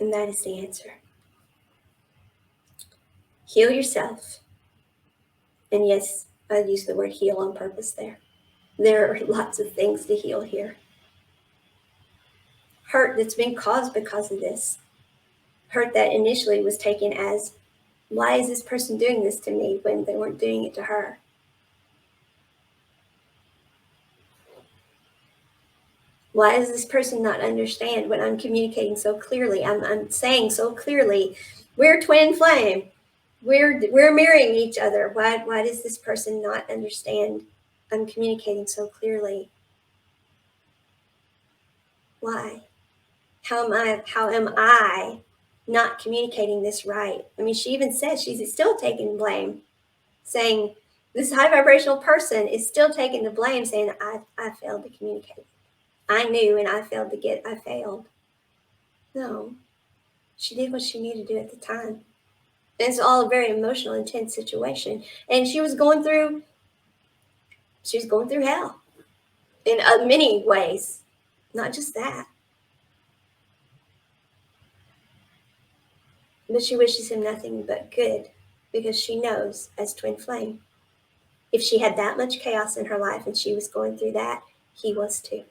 And that is the answer. Heal yourself. And yes, I use the word heal on purpose there. There are lots of things to heal here. Hurt that's been caused because of this. Hurt that initially was taken as, why is this person doing this to me when they weren't doing it to her? Why does this person not understand when I'm communicating so clearly? I'm saying so clearly, we're twin flame. We're mirroring each other. Why does this person not understand? I'm communicating so clearly. Why? How am I not communicating this right? I mean, she even says she's still taking blame, saying this high vibrational person is still taking the blame, saying I failed to communicate. I knew and I failed. No, she did what she needed to do at the time. And it's all a very emotional, intense situation. And she was going through hell in many ways, not just that. But she wishes him nothing but good because she knows, as twin flame, if she had that much chaos in her life and she was going through that, he was too.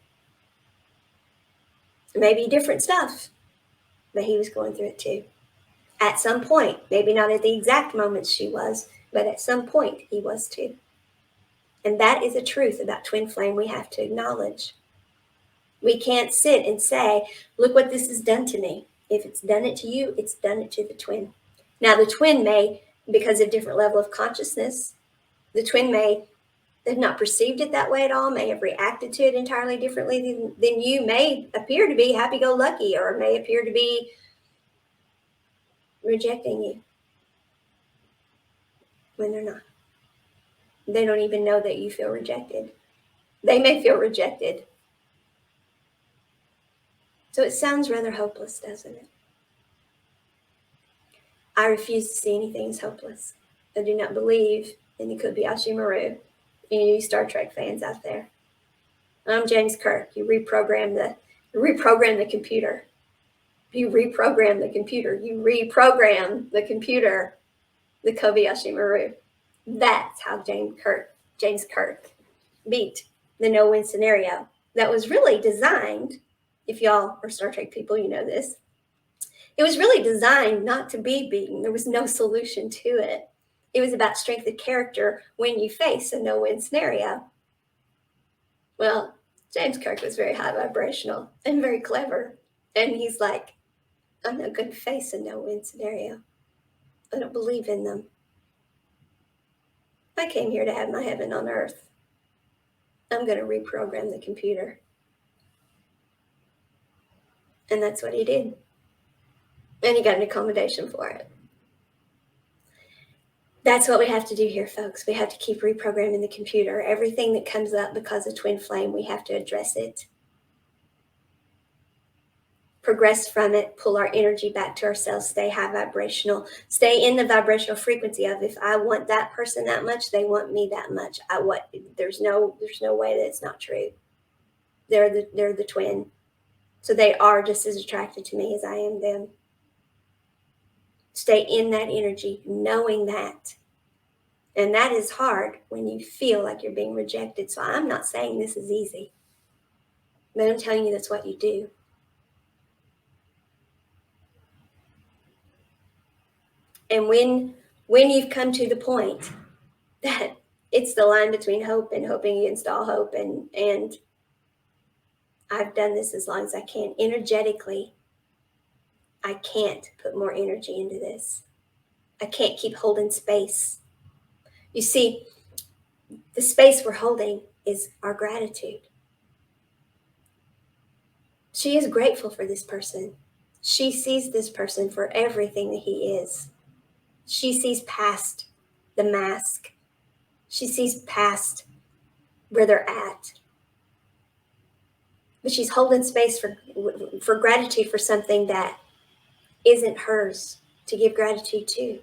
Maybe different stuff, but he was going through it too. At some point, maybe not at the exact moment she was, but at some point he was too. And that is a truth about twin flame we have to acknowledge. We can't sit and say, look what this has done to me. If it's done it to you, it's done it to the twin. Now, the twin may, because of different level of consciousness, the twin may have not perceived it that way at all, may have reacted to it entirely differently than you, may appear to be happy-go-lucky, or may appear to be rejecting you when they're not. They don't even know that you feel rejected. They may feel rejected. So it sounds rather hopeless, doesn't it? I refuse to see anything as hopeless. I do not believe in the Kobayashi Maru. Any Star Trek fans out there? I'm James Kirk. You reprogram the computer. You reprogram the computer. You reprogram the computer. The Kobayashi Maru. That's how James Kirk beat the no-win scenario that was really designed. If y'all are Star Trek people, you know this. It was really designed not to be beaten. There was no solution to it. It was about strength of character when you face a no-win scenario. Well, James Kirk was very high vibrational and very clever. And he's like, I'm not going to face a no-win scenario. I don't believe in them. I came here to have my heaven on earth. I'm going to reprogram the computer. And that's what he did. And he got an accommodation for it. That's what we have to do here, folks. We have to keep reprogramming the computer. Everything that comes up because of twin flame, we have to address it. Progress from it, pull our energy back to ourselves, stay high vibrational, stay in the vibrational frequency of, if I want that person that much, they want me that much. There's no way that it's not true. They're the twin. So they are just as attracted to me as I am them. Stay in that energy, knowing that. And that is hard when you feel like you're being rejected. So I'm not saying this is easy, but I'm telling you that's what you do. And when you've come to the point that it's the line between hope and hoping against all hope, and I've done this as long as I can energetically, I can't put more energy into this. I can't keep holding space. You see, the space we're holding is our gratitude. She is grateful for this person. She sees this person for everything that he is. She sees past the mask. She sees past where they're at. But she's holding space for gratitude for something that isn't hers to give gratitude to.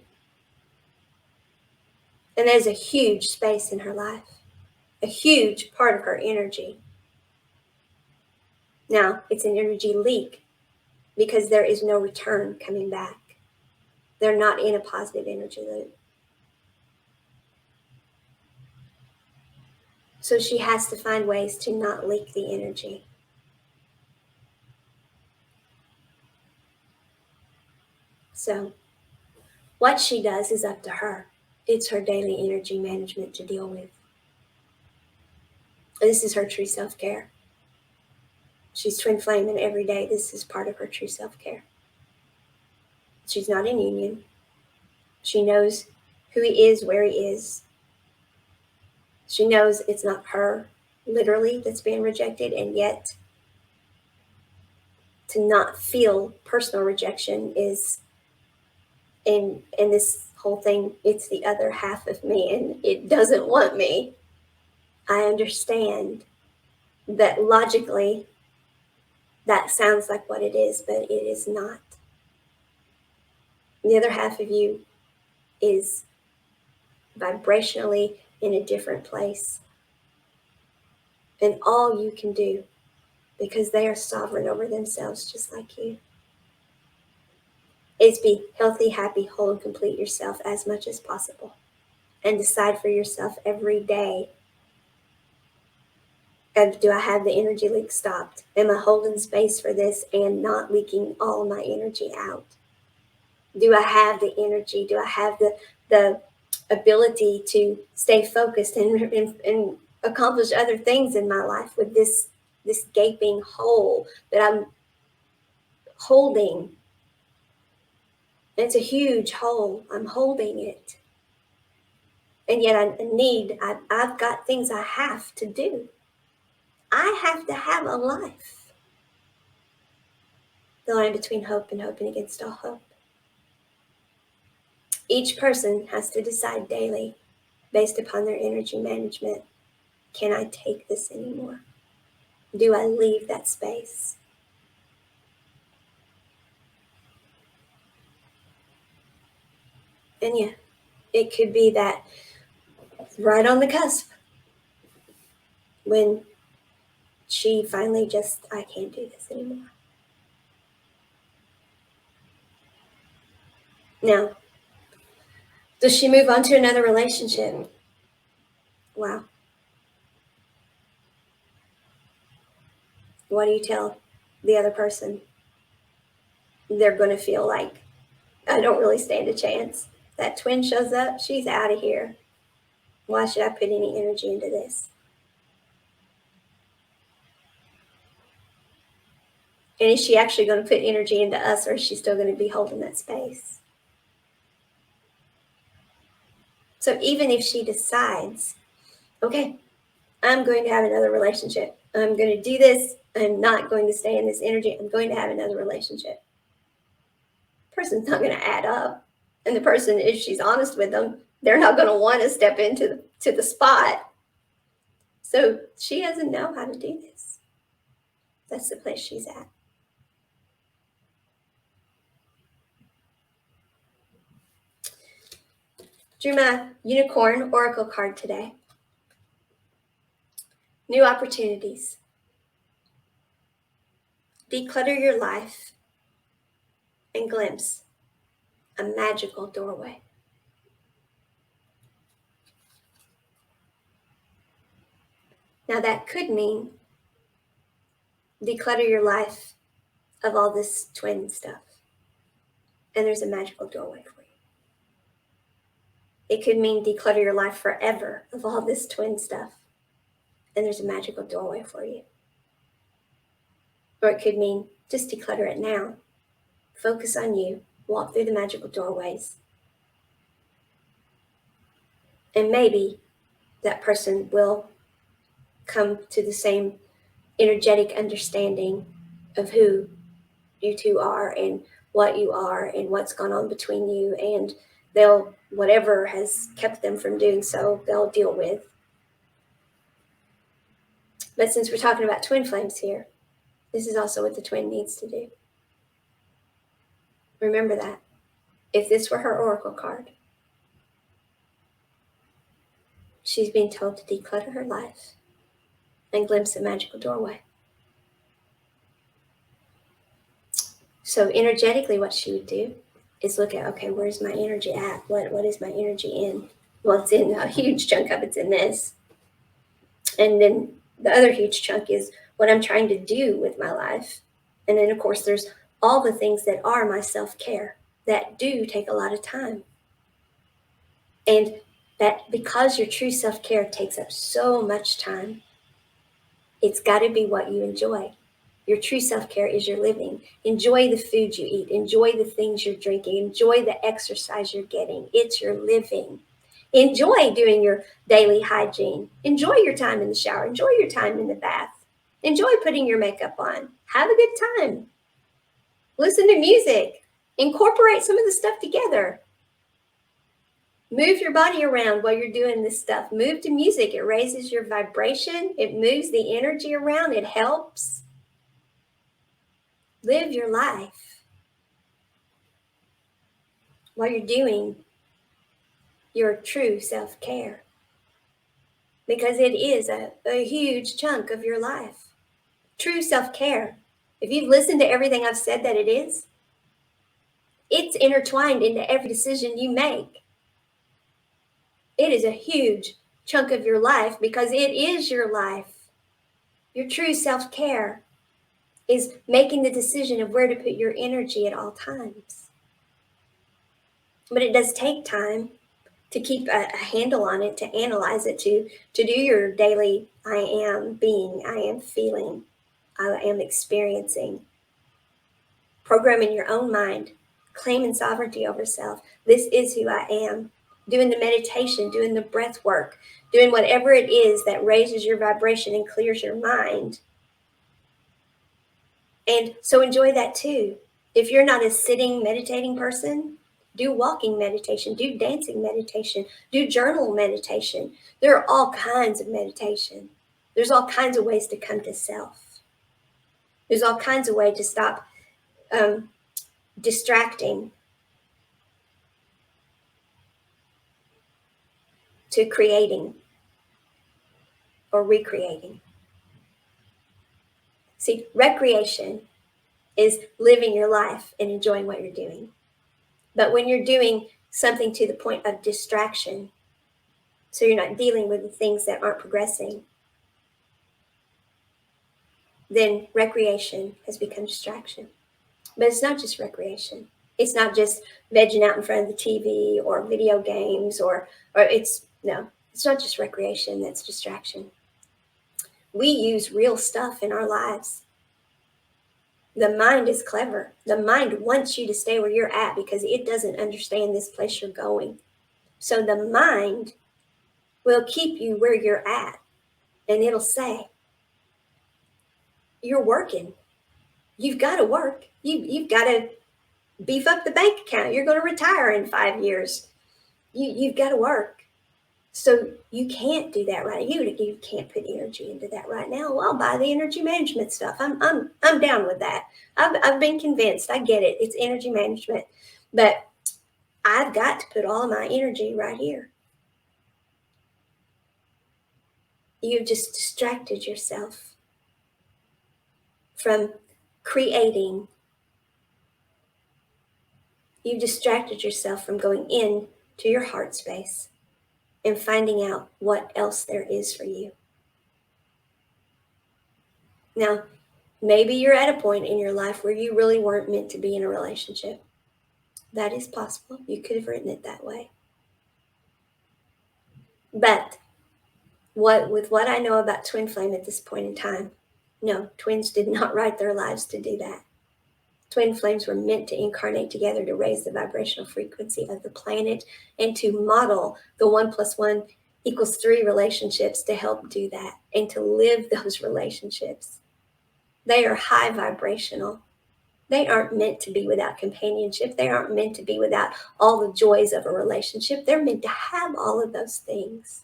And there's a huge space in her life, a huge part of her energy. Now, it's an energy leak because there is no return coming back. They're not in a positive energy loop. So she has to find ways to not leak the energy. So what she does is up to her. It's her daily energy management to deal with. This is her true self-care. She's twin flame, and every day this is part of her true self-care. She's not in union. She knows who he is, where he is. She knows it's not her, literally, that's being rejected, and yet to not feel personal rejection is, in this whole thing, it's the other half of me, and it doesn't want me. I understand that logically that sounds like what it is, but it is not. The other half of you is vibrationally in a different place. And all you can do, because they are sovereign over themselves just like you, is be healthy, happy, whole, and complete yourself as much as possible. And decide for yourself every day, do I have the energy leak stopped? Am I holding space for this and not leaking all my energy out? Do I have the energy? Do I have the ability to stay focused and accomplish other things in my life with this gaping hole that I'm holding? It's a huge hole. I'm holding it. And yet I've got things I have to do. I have to have a life. The line between hope and hoping against all hope. Each person has to decide daily, based upon their energy management, can I take this anymore? Do I leave that space? And yeah, it could be that right on the cusp when she finally just, I can't do this anymore. Now, does she move on to another relationship? Wow. What do you tell the other person? They're going to feel like, I don't really stand a chance. That twin shows up, she's out of here. Why should I put any energy into this? And is she actually going to put energy into us, or is she still going to be holding that space? So even if she decides, okay, I'm going to have another relationship, I'm going to do this, I'm not going to stay in this energy, I'm going to have another relationship. The person's not going to add up. And the person, if she's honest with them, they're not going to want to step into the spot. So she doesn't know how to do this. That's the place she's at. Drew my unicorn oracle card today. New opportunities. Declutter your life and glimpse a magical doorway. Now that could mean declutter your life of all this twin stuff, and there's a magical doorway for you. It could mean declutter your life forever of all this twin stuff, and there's a magical doorway for you. Or it could mean just declutter it now. Focus on you. Walk through the magical doorways. And maybe that person will come to the same energetic understanding of who you two are and what you are and what's gone on between you, and they'll, whatever has kept them from doing so, they'll deal with. But since we're talking about twin flames here, this is also what the twin needs to do. Remember that. If this were her oracle card, she's being told to declutter her life and glimpse a magical doorway. So energetically, what she would do is look at, okay, where's my energy at? What is my energy in? Well, it's in a huge chunk of it's in this. And then the other huge chunk is what I'm trying to do with my life. And then, of course, there's all the things that are my self-care that do take a lot of time. And that because your true self-care takes up so much time, it's got to be what you enjoy. Your true self-care is your living. Enjoy the food you eat. Enjoy the things you're drinking. Enjoy the exercise you're getting. It's your living. Enjoy doing your daily hygiene. Enjoy your time in the shower. Enjoy your time in the bath. Enjoy putting your makeup on. Have a good time. Listen to music. Incorporate some of the stuff together. Move your body around while you're doing this stuff. Move to music. It raises your vibration. It moves the energy around. It helps. Live your life while you're doing your true self-care, because it is a huge chunk of your life. True self-care. If you've listened to everything I've said that it is, it's intertwined into every decision you make. It is a huge chunk of your life because it is your life. Your true self-care is making the decision of where to put your energy at all times. But it does take time to keep a handle on it, to analyze it, to do your daily I am being, I am feeling, I am experiencing, programming your own mind, claiming sovereignty over self. This is who I am. Doing the meditation, doing the breath work, doing whatever it is that raises your vibration and clears your mind. And so enjoy that too. If you're not a sitting meditating person, do walking meditation, do dancing meditation, do journal meditation. There are all kinds of meditation. There's all kinds of ways to come to self. There's all kinds of ways to stop distracting, to creating or recreating. See, recreation is living your life and enjoying what you're doing. But when you're doing something to the point of distraction, so you're not dealing with the things that aren't progressing, then recreation has become distraction. But it's not just recreation. It's not just vegging out in front of the TV or video games or it's not just recreation, that's distraction. We use real stuff in our lives. The mind is clever. The mind wants you to stay where you're at because it doesn't understand this place you're going. So the mind will keep you where you're at, and it'll say, you're working. You've got to work. You've got to beef up the bank account. You're going to retire in 5 years. You've got to work. So you can't do that right. You can't put energy into that right now. Well, buy the energy management stuff. I'm down with that. I've been convinced. I get it. It's energy management, but I've got to put all of my energy right here. You've just distracted yourself from creating. You've distracted yourself from going in to your heart space and finding out what else there is for you. Now, maybe you're at a point in your life where you really weren't meant to be in a relationship. That is possible. You could have written it that way. But with what I know about twin flame at this point in time, no, twins did not write their lives to do that. Twin flames were meant to incarnate together to raise the vibrational frequency of the planet and to model the 1 + 1 = 3 relationships to help do that and to live those relationships. They are high vibrational. They aren't meant to be without companionship. They aren't meant to be without all the joys of a relationship. They're meant to have all of those things.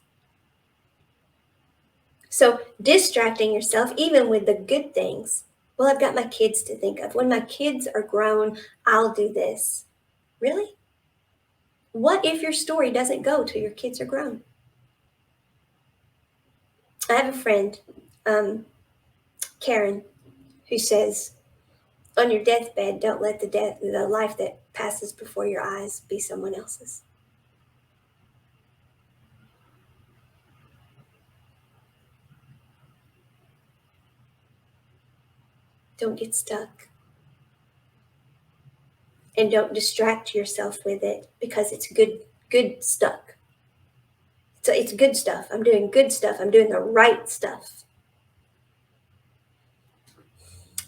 So distracting yourself, even with the good things, well, I've got my kids to think of. When my kids are grown, I'll do this. Really? What if your story doesn't go till your kids are grown? I have a friend, Karen, who says, on your deathbed, don't let the life that passes before your eyes be someone else's. Don't get stuck. And don't distract yourself with it because it's good stuff. So it's good stuff. I'm doing good stuff. I'm doing the right stuff.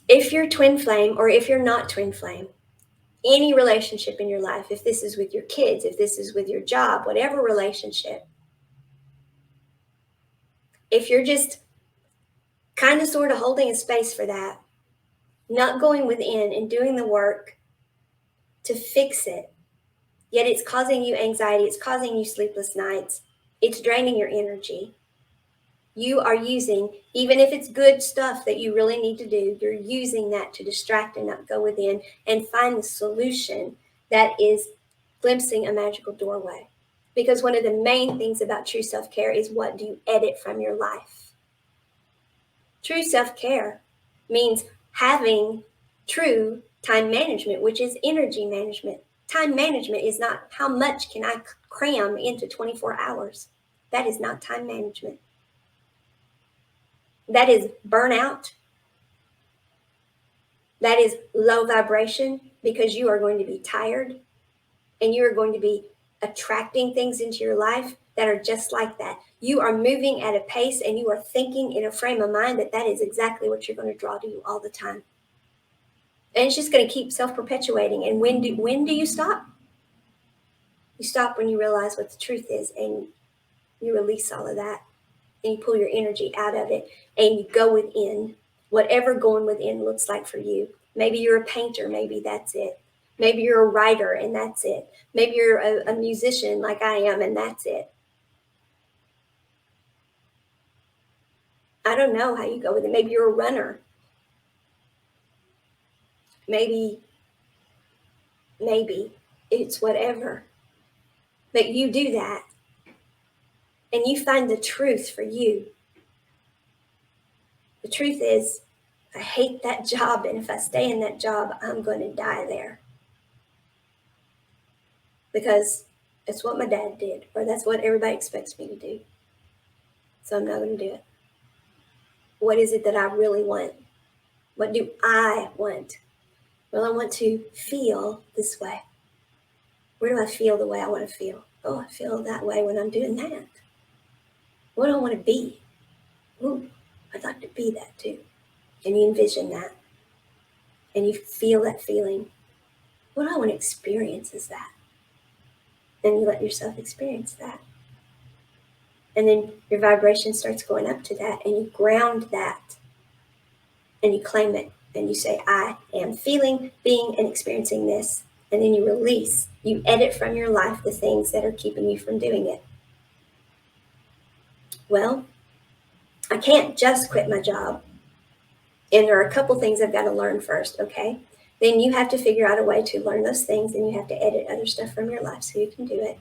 If you're twin flame or if you're not twin flame, any relationship in your life, if this is with your kids, if this is with your job, whatever relationship, if you're just kind of sort of holding a space for that, not going within and doing the work to fix it, yet it's causing you anxiety, it's causing you sleepless nights, it's draining your energy. You are using, even if it's good stuff that you really need to do, you're using that to distract and not go within and find the solution that is glimpsing a magical doorway. Because one of the main things about true self-care is, what do you edit from your life? True self-care means having true time management, which is energy management. Time management is not how much can I cram into 24 hours. That is not time management. That is burnout. That is low vibration, because you are going to be tired and you are going to be attracting things into your life that are just like that. You are moving at a pace and you are thinking in a frame of mind that is exactly what you're going to draw to you all the time. And it's just going to keep self-perpetuating. And when do you stop? You stop when you realize what the truth is, and you release all of that, and you pull your energy out of it, and you go within, whatever going within looks like for you. Maybe you're a painter, maybe that's it. Maybe you're a writer, and that's it. Maybe you're a musician like I am, and that's it. I don't know how you go with it. Maybe you're a runner. Maybe it's whatever. But you do that, and you find the truth for you. The truth is, I hate that job, and if I stay in that job, I'm going to die there. Because it's what my dad did, or that's what everybody expects me to do. So I'm not going to do it. What is it that I really want? What do I want? Well, I want to feel this way. Where do I feel the way I want to feel? Oh, I feel that way when I'm doing that. What do I want to be? Ooh, I'd like to be that too. And you envision that. And you feel that feeling. What I want to experience is that. And you let yourself experience that. And then your vibration starts going up to that, and you ground that, and you claim it, and you say, I am feeling, being, and experiencing this. And then you release, you edit from your life the things that are keeping you from doing it. Well, I can't just quit my job. And there are a couple things I've got to learn first, okay? Then you have to figure out a way to learn those things, and you have to edit other stuff from your life so you can do it.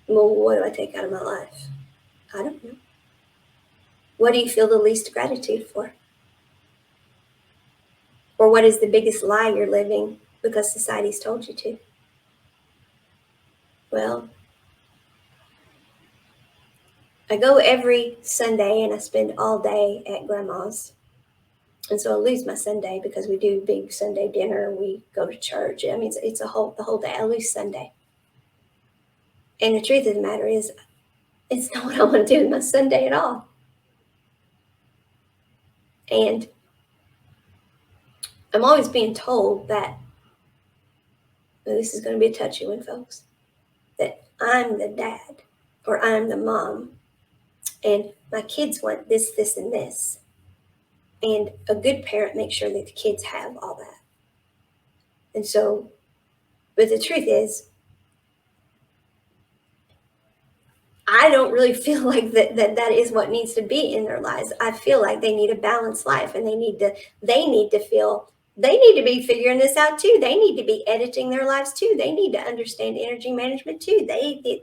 Well, what do I take out of my life? I don't know. What do you feel the least gratitude for? Or what is the biggest lie you're living because society's told you to? Well, I go every Sunday and I spend all day at grandma's. And so I lose my Sunday because we do big Sunday dinner. We go to church. I mean, it's the whole day. I lose Sunday. And the truth of the matter is, it's not what I want to do with my Sunday at all. And I'm always being told that, well, this is going to be a touchy one, folks, that I'm the dad or I'm the mom, and my kids want this, this, and this. And a good parent makes sure that the kids have all that. And so, but the truth is, I don't really feel like that is what needs to be in their lives. I feel like they need a balanced life, and they need to be figuring this out too. They need to be editing their lives too. They need to understand energy management too.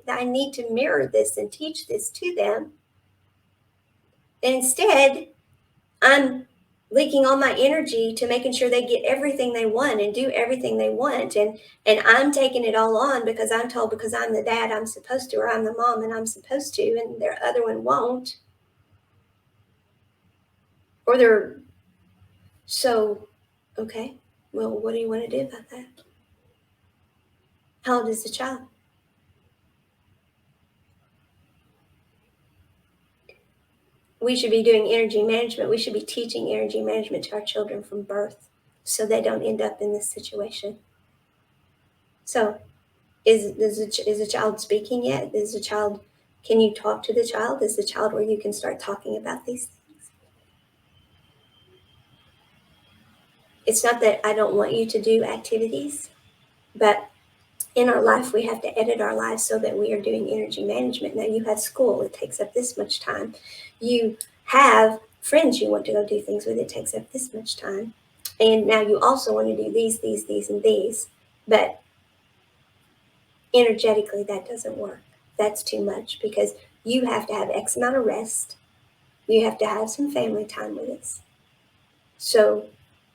I need to mirror this and teach this to them. And instead, I'm leaking all my energy to making sure they get everything they want and do everything they want. And I'm taking it all on because I'm told, because I'm the dad, I'm supposed to, or I'm the mom and I'm supposed to, and their other one won't. Or they're, so, okay, well, what do you want to do about that? How old is the child? We should be doing energy management. We should be teaching energy management to our children from birth so they don't end up in this situation. So, is the child speaking yet? Can you talk to the child? Is the child where you can start talking about these things? It's not that I don't want you to do activities, but in our life, we have to edit our lives so that we are doing energy management. Now, you have school, it takes up this much time. You have friends you want to go do things with, it takes up this much time. And now you also want to do these, and these. But energetically, that doesn't work. that's too much because you have to have X amount of rest. You have to have some family time with us. So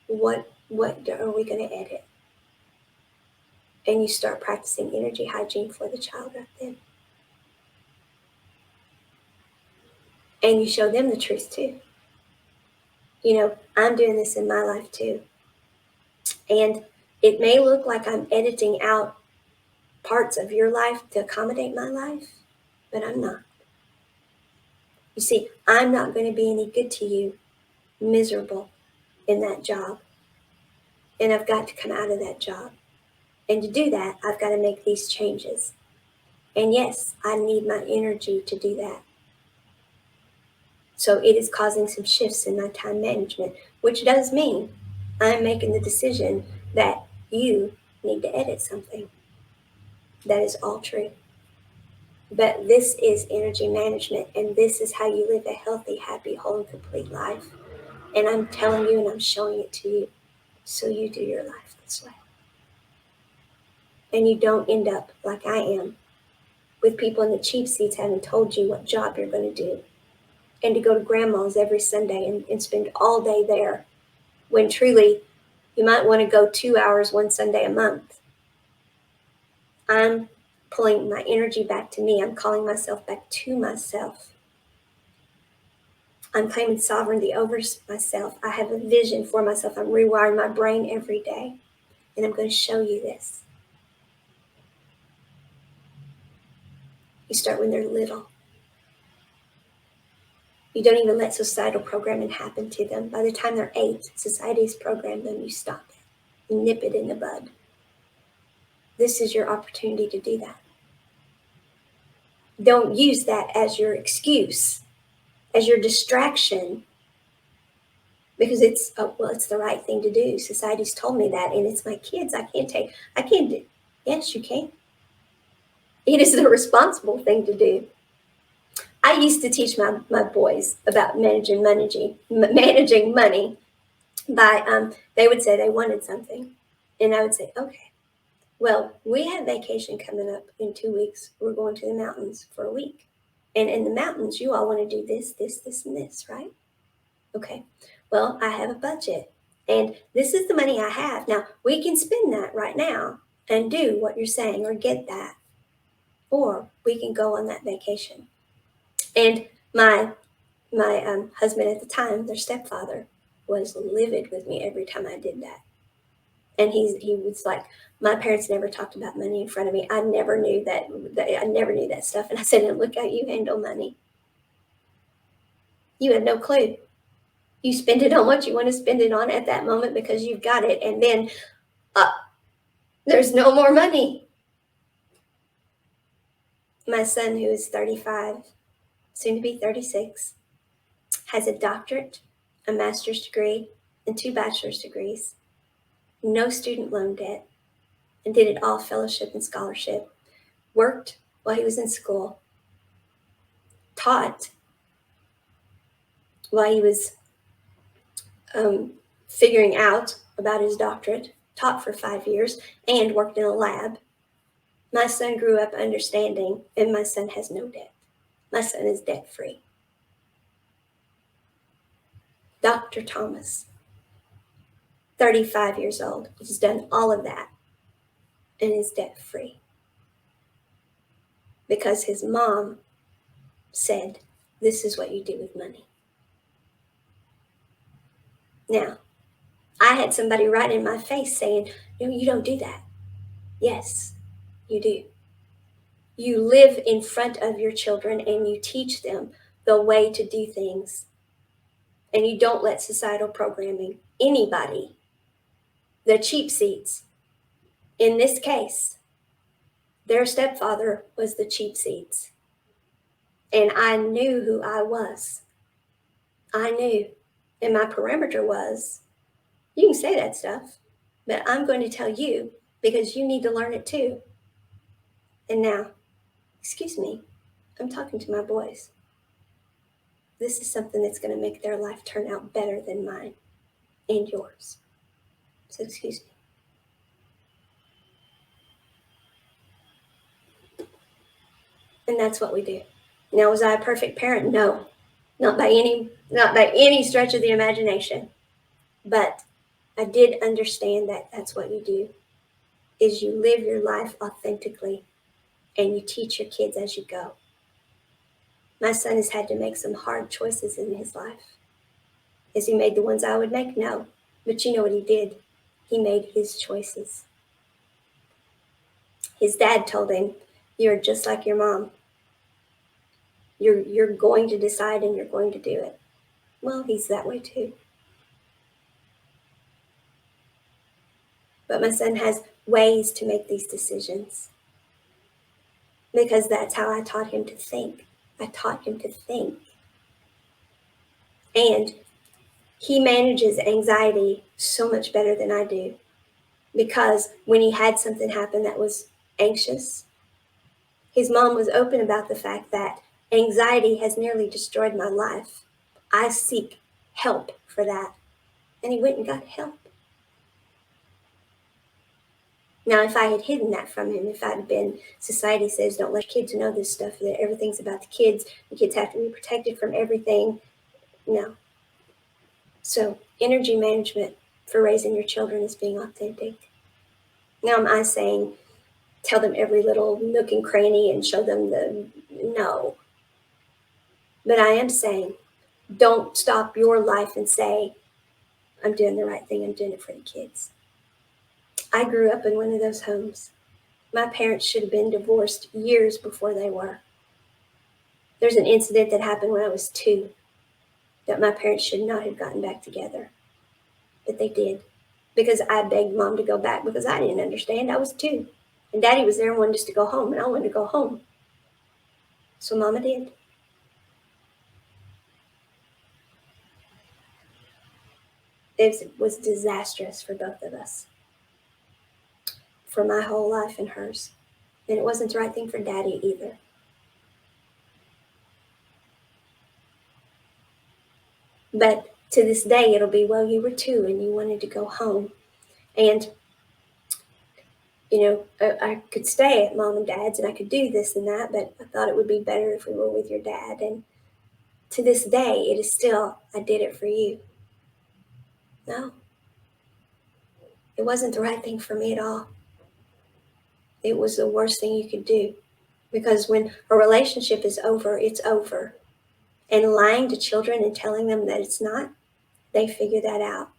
what are we going to edit? And you start practicing energy hygiene for the child right then. And you show them the truth too. I'm doing this in my life too. And it may look like I'm editing out parts of your life to accommodate my life, but I'm not. You see, I'm not going to be any good to you miserable in that job. And I've got to come out of that job. And to do that, I've got to make these changes. And yes, I need my energy to do that. So it is causing some shifts in my time management, which does mean I'm making the decision that you need to edit something. That is all true. But this is energy management, and this is how you live a healthy, happy, whole, and complete life. And I'm telling you and I'm showing it to you so you do your life this way. And you don't end up like I am, with people in the cheap seats having told you what job you're going to do, and to go to grandma's every Sunday and spend all day there, when truly you might want to go 2 hours one Sunday a month. I'm pulling my energy back to me. I'm calling myself back to myself. I'm claiming sovereignty over myself. I have a vision for myself. I'm rewiring my brain every day. And I'm going to show you this. You start when they're little. You don't even let societal programming happen to them. By the time they're 8, society's programmed them. You stop it. You nip it in the bud. This is your opportunity to do that. Don't use that as your excuse, as your distraction, because it's the right thing to do. Society's told me that, and it's my kids. I can't do. Yes, you can. It is the responsible thing to do. I used to teach my boys about managing money by, they would say they wanted something. And I would say, okay, well, we have vacation coming up in 2 weeks. We're going to the mountains for a week. And in the mountains, you all want to do this, this, this, and this, right? Okay, well, I have a budget. And this is the money I have. Now, we can spend that right now and do what you're saying or get that. Or we can go on that vacation. And my husband at the time, their stepfather, was livid with me every time I did that. And he was like, my parents never talked about money in front of me. I never knew that stuff. And I said, and look how you handle money. You have no clue. You spend it on what you want to spend it on at that moment because you've got it. And then there's no more money. My son, who is 35, soon to be 36, has a doctorate, a master's degree, and 2 bachelor's degrees, no student loan debt, and did it all fellowship and scholarship, worked while he was in school, taught while he was figuring out about his doctorate, taught for 5 years, and worked in a lab. My son grew up understanding, and my son has no debt. My son is debt-free. Dr. Thomas, 35 years old, has done all of that and is debt-free because his mom said, this is what you do with money. Now, I had somebody right in my face saying, no, you don't do that. Yes, you do. You live in front of your children and you teach them the way to do things. And you don't let societal programming, anybody, the cheap seats, in this case, their stepfather was the cheap seats. And I knew who I was. I knew. And my perimeter was, you can say that stuff, but I'm going to tell you because you need to learn it too. And now, excuse me, I'm talking to my boys. This is something that's going to make their life turn out better than mine and yours. So excuse me. And that's what we do. Now, was I a perfect parent? No, not by any stretch of the imagination. But I did understand that that's what you do, is you live your life authentically and you teach your kids as you go. My son has had to make some hard choices in his life. Has he made the ones I would make? No. But you know what he did? He made his choices. His dad told him, "You're just like your mom. You're going to decide and you're going to do it." Well, he's that way too. But my son has ways to make these decisions because that's how I taught him to think. I taught him to think. And he manages anxiety so much better than I do because when he had something happen that was anxious, his mom was open about the fact that anxiety has nearly destroyed my life. I seek help for that. And he went and got help. Now, if I had hidden that from him, if I'd been, society says don't let kids know this stuff, that everything's about the kids have to be protected from everything. No. So, energy management for raising your children is being authentic. Now, am I saying tell them every little nook and cranny and show them the, no. But I am saying don't stop your life and say, I'm doing the right thing, I'm doing it for the kids. I grew up in one of those homes. My parents should have been divorced years before they were. There's an incident that happened when I was 2 that my parents should not have gotten back together. But they did. Because I begged mom to go back because I didn't understand. I was 2. And daddy was there and wanted us to go home, and I wanted to go home. So mama did. It was disastrous for both of us. For my whole life and hers. And it wasn't the right thing for daddy either. But to this day, it'll be, well, you were 2 and you wanted to go home. And, I could stay at mom and dad's and I could do this and that, but I thought it would be better if we were with your dad. And to this day, it is still, I did it for you. No. It wasn't the right thing for me at all. It was the worst thing you could do. Because when a relationship is over, it's over. And lying to children and telling them that it's not, they figure that out.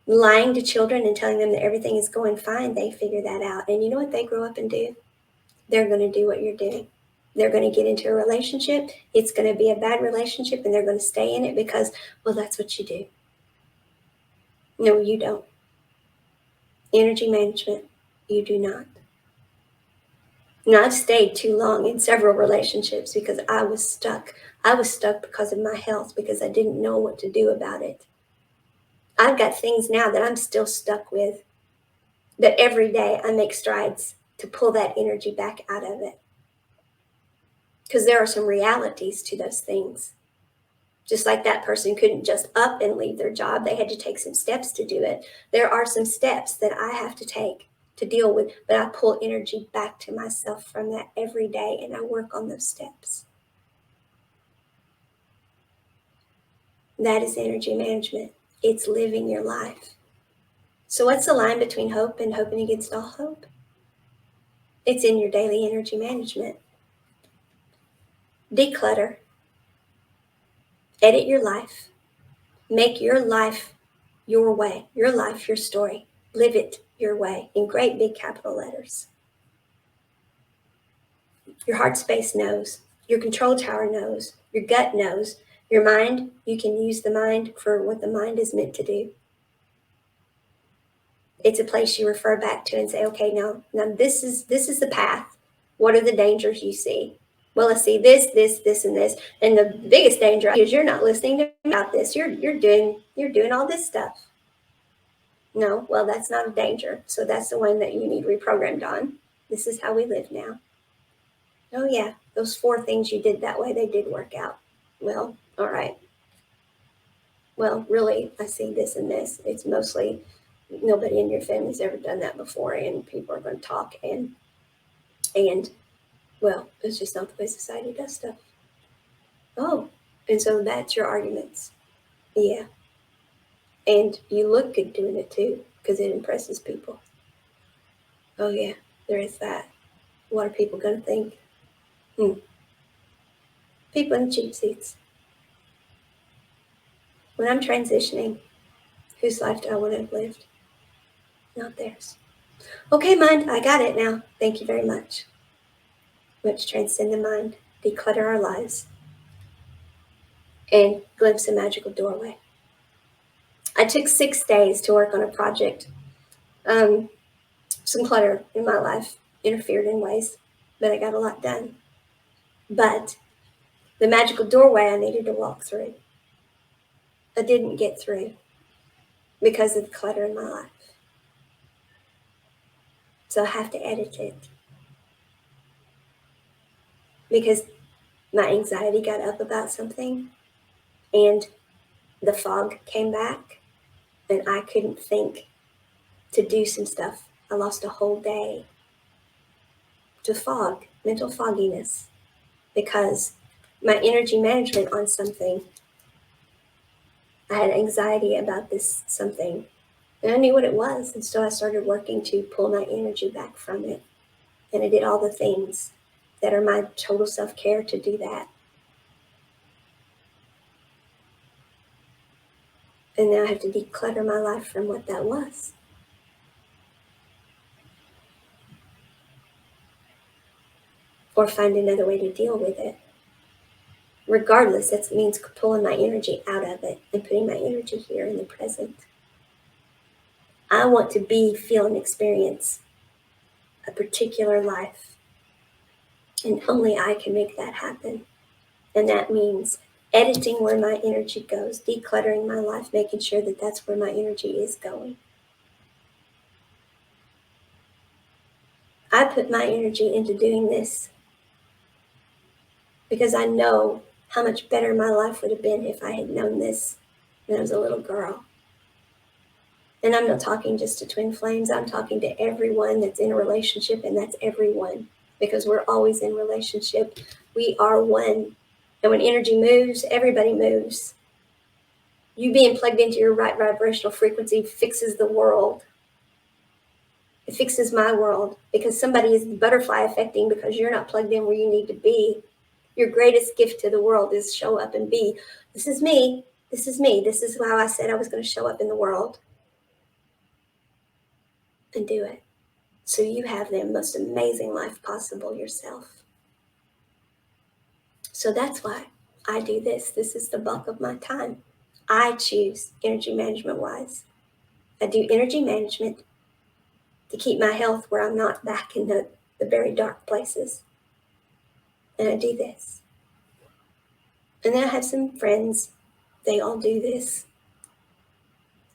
Lying to children and telling them that everything is going fine, they figure that out. And you know what they grow up and do? They're going to do what you're doing. They're going to get into a relationship. It's going to be a bad relationship and they're going to stay in it because, well, that's what you do. No, you don't. Energy management, you do not. Now, I've stayed too long in several relationships because I was stuck. I was stuck because of my health, because I didn't know what to do about it. I've got things now that I'm still stuck with, that every day I make strides to pull that energy back out of it. Because there are some realities to those things. Just like that person couldn't just up and leave their job, they had to take some steps to do it. There are some steps that I have to take to deal with, but I pull energy back to myself from that every day and I work on those steps. That is energy management. It's living your life. So what's the line between hope and hoping against all hope? It's in your daily energy management. Declutter. Edit your life. Make your life your way. Your life, your story. Live it your way in great big capital letters. Your heart space knows. Your control tower knows. Your gut knows. Your mind, you can use the mind for what the mind is meant to do. It's a place you refer back to and say, okay, now this is the path. What are the dangers you see? Well, I see this, and this. And the biggest danger is you're not listening to me about this. You're doing all this stuff. No, well, that's not a danger. So that's the one that you need reprogrammed on. This is how we live now. Oh yeah, those 4 things you did that way, they did work out. Well, all right. Well, really, I see this and this. It's mostly nobody in your family's ever done that before, and people are going to talk and Well, it's just not the way society does stuff. Oh, and so that's your arguments. Yeah. And you look good doing it too, because it impresses people. Oh, yeah, there is that. What are people going to think? People in cheap seats. When I'm transitioning, whose life do I want to have lived? Not theirs. Okay, mind, I got it now. Thank you very much. Let's transcend the mind, declutter our lives, and glimpse a magical doorway. I took 6 days to work on a project. Some clutter in my life interfered in ways, but I got a lot done. But the magical doorway I needed to walk through, I didn't get through because of the clutter in my life. So I have to edit it because my anxiety got up about something and the fog came back and I couldn't think to do some stuff. I lost a whole day to fog, mental fogginess, because my energy management on something, I had anxiety about this something, and I knew what it was, and so I started working to pull my energy back from it. And I did all the things that are my total self-care to do that. And now I have to declutter my life from what that was. Or find another way to deal with it. Regardless, that means pulling my energy out of it and putting my energy here in the present. I want to be, feel, and experience a particular life. And only I can make that happen. And that means editing where my energy goes, decluttering my life, making sure that that's where my energy is going. I put my energy into doing this because I know how much better my life would have been if I had known this when I was a little girl. And I'm not talking just to twin flames. I'm talking to everyone that's in a relationship, and that's everyone, because we're always in relationship. We are one. And when energy moves, everybody moves. You being plugged into your right vibrational frequency fixes the world. It fixes my world because somebody is butterfly affecting because you're not plugged in where you need to be. Your greatest gift to the world is show up and be. This is me. This is me. This is how I said I was going to show up in the world. And do it. So you have the most amazing life possible yourself. So that's why I do this. This is the bulk of my time. I choose energy management wise. I do energy management to keep my health where I'm not back in the very dark places. And I do this. And then I have some friends. They all do this.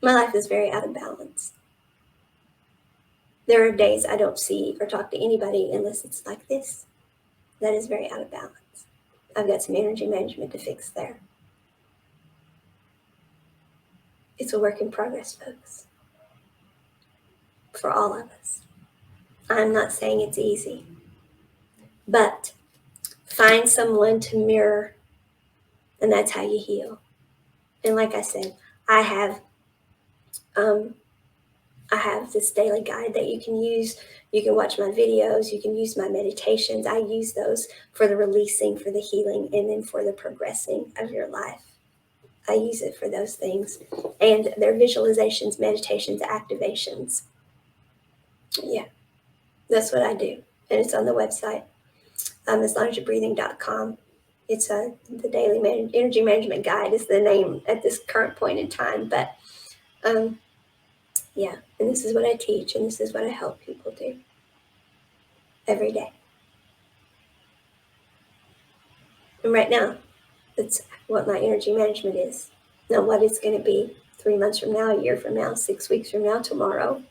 My life is very out of balance. There are days I don't see or talk to anybody unless it's like this. That is very out of balance. I've got some energy management to fix there. It's a work in progress, folks. For all of us. I'm not saying it's easy. But find someone to mirror, and that's how you heal. And like I said, I have this daily guide that you can use. You can watch my videos. You can use my meditations. I use those for the releasing, for the healing, and then for the progressing of your life. I use it for those things. And they're visualizations, meditations, activations. Yeah, that's what I do. And it's on the website, aslongasyou'rebreathing.com. It's the daily energy management guide is the name at this current point in time. But yeah, and this is what I teach, and this is what I help people do every day. And right now, that's what my energy management is. Now, what it's going to be 3 months from now, a year from now, 6 weeks from now, tomorrow,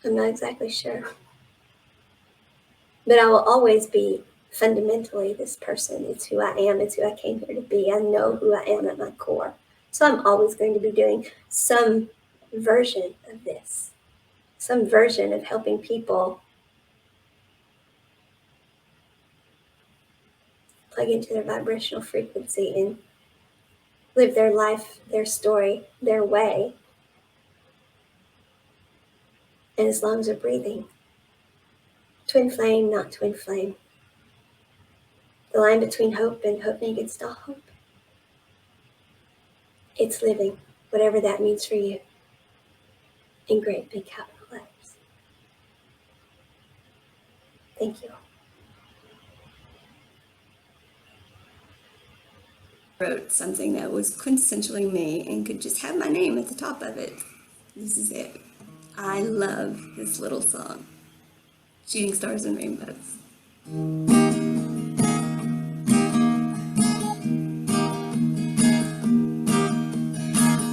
I'm not exactly sure. But I will always be fundamentally this person. It's who I am. It's who I came here to be. I know who I am at my core. So I'm always going to be doing some version of this, some version of helping people plug into their vibrational frequency and live their life, their story, their way. And as long as they're breathing, twin flame, not twin flame. The line between hope and hope against all hope. It's living, whatever that means for you, in great big capital letters. Thank you. Wrote something that was quintessentially me and could just have my name at the top of it. This is it. I love this little song, Shooting Stars and Rainbows.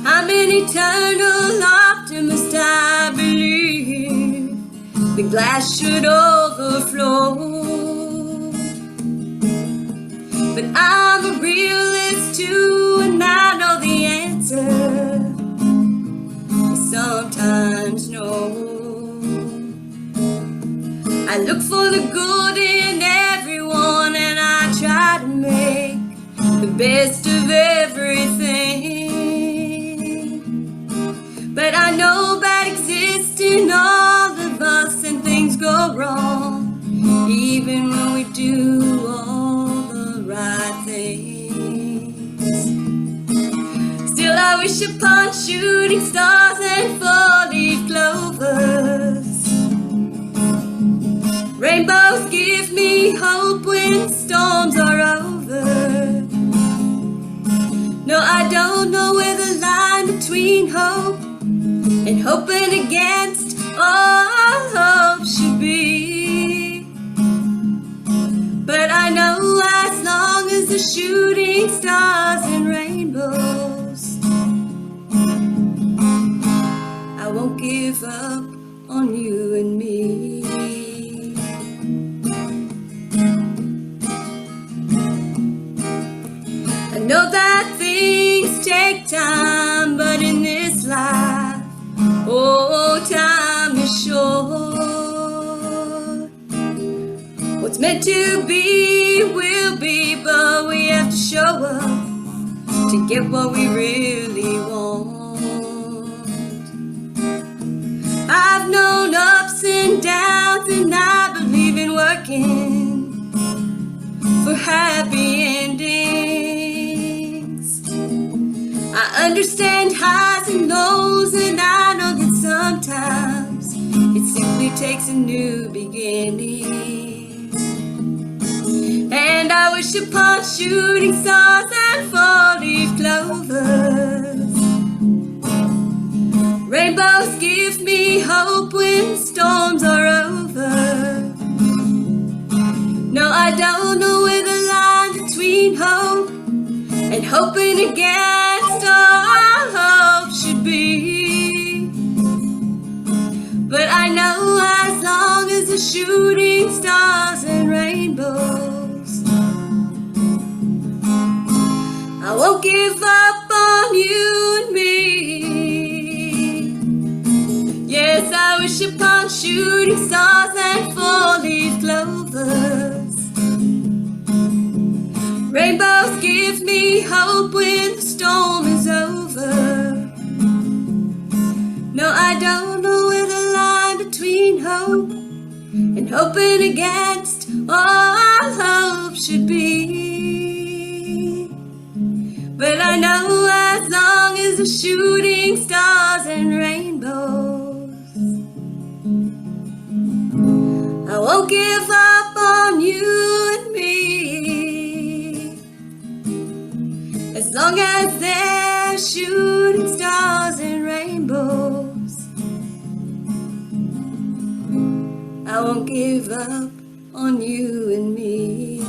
I'm an eternal optimist, I believe the glass should overflow. But I'm a realist too, and I know the answer is sometimes no. I look for the good in everyone, and I try to make the best of everything. But I know bad exists in all of us, and things go wrong, even when we do all the right things. Still I wish upon shooting stars and four-leaf clovers. Rainbows give me hope when storms are over. No, I don't know where the line between hope and hoping against all hope should be. But I know as long as the shooting stars and rainbows, I won't give up on you and me. I know that things take time, but in this life, oh, time is short. What's meant to be will be, but we have to show up to get what we really want. I've known ups and downs, and I believe in working for happy endings. I understand highs and lows, and I know that sometimes it simply takes a new beginning. And I wish upon shooting stars and four-leaf clovers. Rainbows give me hope when storms are over. No, I don't know where the line between hope and hoping against all hope should be. But I know as long as the shooting stars and rainbows, I won't give up on you and me. Yes, I wish upon shooting stars and four-leaf clovers. Rainbows give me hope when the storm is over. No, I don't know where the line between hope and hoping against all hope should be. But I know as long as the shooting stars and rainbows, I won't give up on you and me. As long as there's shooting stars and rainbows, I won't give up on you and me.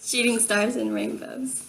Shooting stars and rainbows.